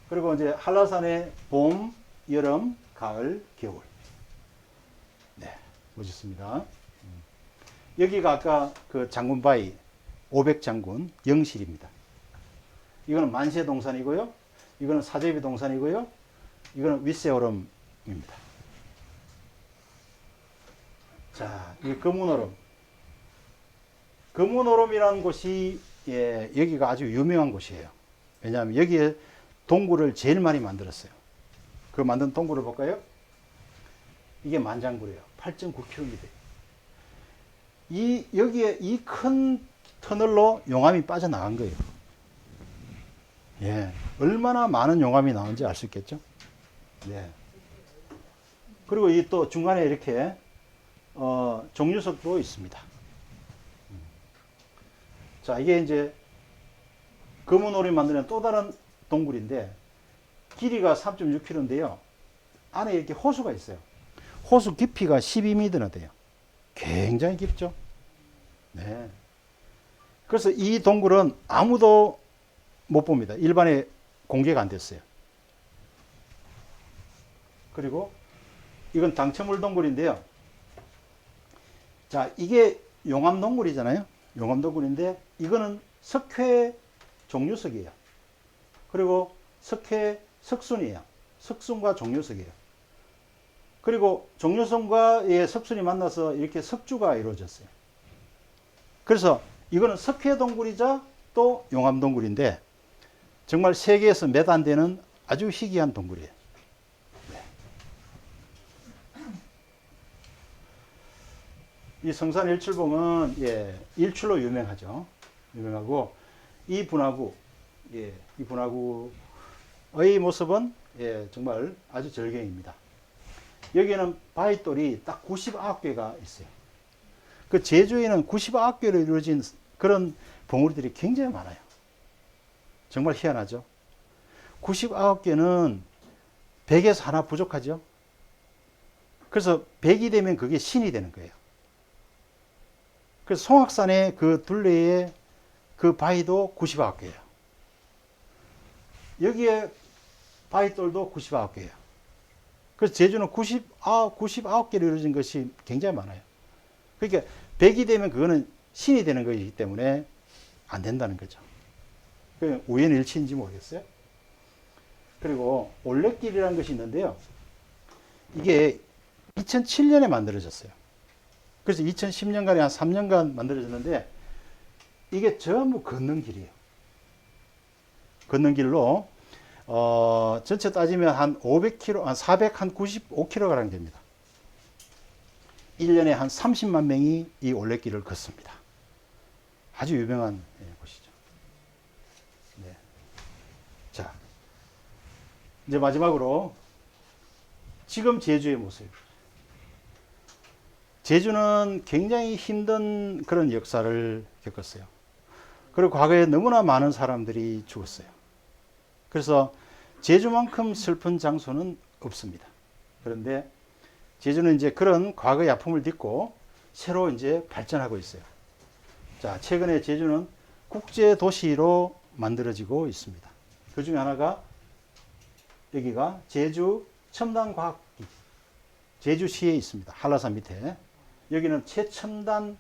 그리고 이제 한라산의 봄, 여름, 가을, 겨울. 네, 멋있습니다. 여기가 아까 그 장군바위 500장군 영실입니다. 이거는 만세동산이고요. 이거는 사제비 동산이고요. 이거는 윗세오름입니다. 자, 이 금운오름. 금운오름이라는 곳이 여기가 아주 유명한 곳이에요. 왜냐하면 여기에 동굴을 제일 많이 만들었어요. 그 만든 동굴을 볼까요? 이게 만장굴이에요. 8.9km. 여기에 이 큰 터널로 용암이 빠져나간 거예요. 예. 얼마나 많은 용암이 나온지 알 수 있겠죠? 네. 그리고 이 또 중간에 이렇게, 종류석도 있습니다. 자, 이게 이제 금운오름이 만드는 또 다른 동굴인데, 길이가 3.6km인데요. 안에 이렇게 호수가 있어요. 호수 깊이가 12m나 돼요. 굉장히 깊죠? 네. 그래서 이 동굴은 아무도 못 봅니다. 일반에 공개가 안 됐어요. 그리고 이건 당첨물 동굴인데요. 자, 이게 용암동굴이잖아요. 용암동굴인데 이거는 석회 종류석이에요. 그리고 석회 석순이에요. 석순과 종류석이에요. 그리고 종류석과의 석순이 만나서 이렇게 석주가 이루어졌어요. 그래서 이거는 석회 동굴이자 또 용암 동굴인데 정말 세계에서 몇 안 되는 아주 희귀한 동굴이에요. 네. 이 성산 일출봉은 일출로 유명하죠. 유명하고 이 분화구, 이 분화구의 모습은 정말 아주 절경입니다. 여기는 바위돌이 딱 99개가 있어요. 그 제주에는 99개로 이루어진 그런 봉우리들이 굉장히 많아요. 정말 희한하죠. 99개는 100에서 하나 부족하죠. 그래서 100이 되면 그게 신이 되는 거예요. 그래서 송악산의 그 둘레의 그 바위도 99개예요. 여기에 바위돌도 99개예요. 그래서 제주는 99개로 이루어진 것이 굉장히 많아요. 그러니까 100이 되면 그거는 신이 되는 것이기 때문에 안 된다는 거죠. 우연일치인지 모르겠어요. 그리고 올레길이라는 것이 있는데요. 이게 2007년에 만들어졌어요. 그래서 2010년간에 한 3년간 만들어졌는데 이게 전부 걷는 길이에요. 걷는 길로 전체 따지면 한 500km, 한 495km 됩니다. 1년에 한 30만 명이 이 올레길을 걷습니다. 아주 유명한 곳이죠. 네. 자, 이제 마지막으로 지금 제주의 모습. 제주는 굉장히 힘든 그런 역사를 겪었어요. 그리고 과거에 너무나 많은 사람들이 죽었어요. 그래서 제주만큼 슬픈 장소는 없습니다. 그런데 제주는 이제 그런 과거의 아픔을 딛고 새로 이제 발전하고 있어요. 자, 최근에 제주는 국제 도시로 만들어지고 있습니다. 그 중에 하나가 여기가 제주 첨단과학기 제주시에 있습니다. 한라산 밑에. 여기는 최첨단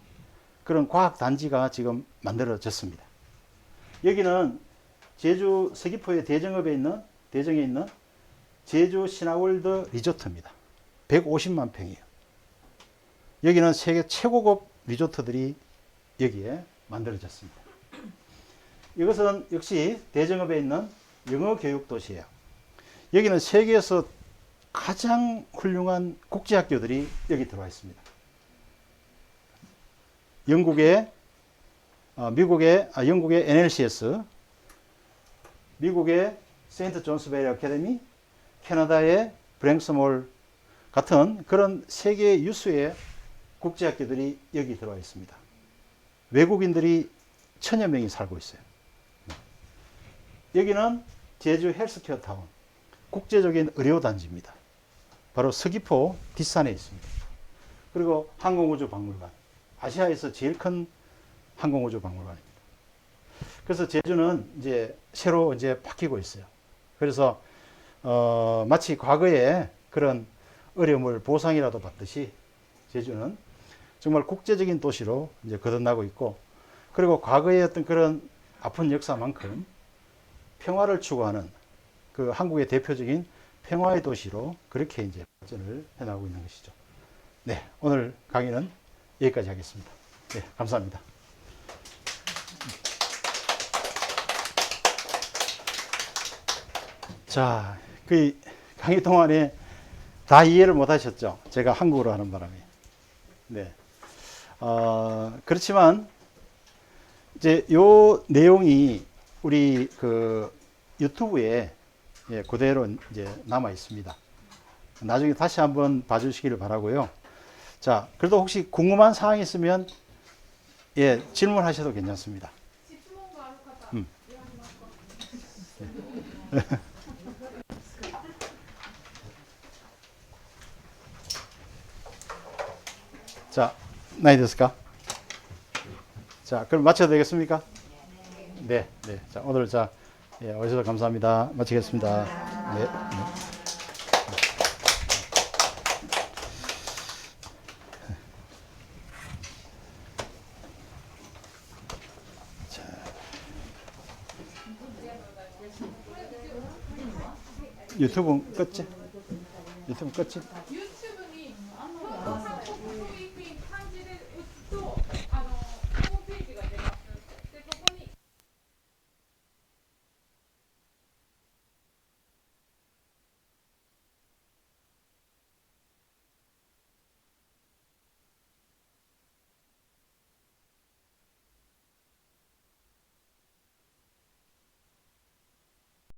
그런 과학단지가 지금 만들어졌습니다. 여기는 제주 서귀포의 대정에 있는 제주 신화월드 리조트입니다. 150만 평이에요. 여기는 세계 최고급 리조트들이 여기에 만들어졌습니다. 이것은 역시 대정읍에 있는 영어 교육 도시예요. 여기는 세계에서 가장 훌륭한 국제학교들이 여기 들어와 있습니다. 영국의 NLCS, 미국의 세인트 존스베리 아카데미, 캐나다의 브랭스몰 같은 그런 세계 유수의 국제학교들이 여기 들어와 있습니다. 외국인들이 1000여 명이 살고 있어요. 여기는 제주 헬스케어 타운, 국제적인 의료단지입니다. 바로 서귀포 뒷산에 있습니다. 그리고 항공우주박물관, 아시아에서 제일 큰 항공우주박물관입니다. 그래서 제주는 이제 새로 이제 바뀌고 있어요. 그래서 마치 과거에 그런 어려움을 보상이라도 받듯이 제주는 정말 국제적인 도시로 이제 거듭나고 있고, 그리고 과거의 어떤 그런 아픈 역사만큼 평화를 추구하는 그 한국의 대표적인 평화의 도시로 그렇게 이제 발전을 해나가고 있는 것이죠. 네, 오늘 강의는 여기까지 하겠습니다. 네, 감사합니다. 자, 그 강의 동안에 다 이해를 못 하셨죠? 제가 한국어로 하는 바람에. 네. 그렇지만, 이제 요 내용이 우리 그 유튜브에 그대로 이제 남아 있습니다. 나중에 다시 한번 봐주시기를 바라고요. 자, 그래도 혹시 궁금한 사항이 있으면 질문하셔도 괜찮습니다. 자, 나이 됐을까? 자, 그럼 마쳐도 되겠습니까? 네, 네. 자, 오늘 오셔서 감사합니다. 마치겠습니다. 네. 네. 유튜브 껐지? 유튜브 껐지? 유튜브니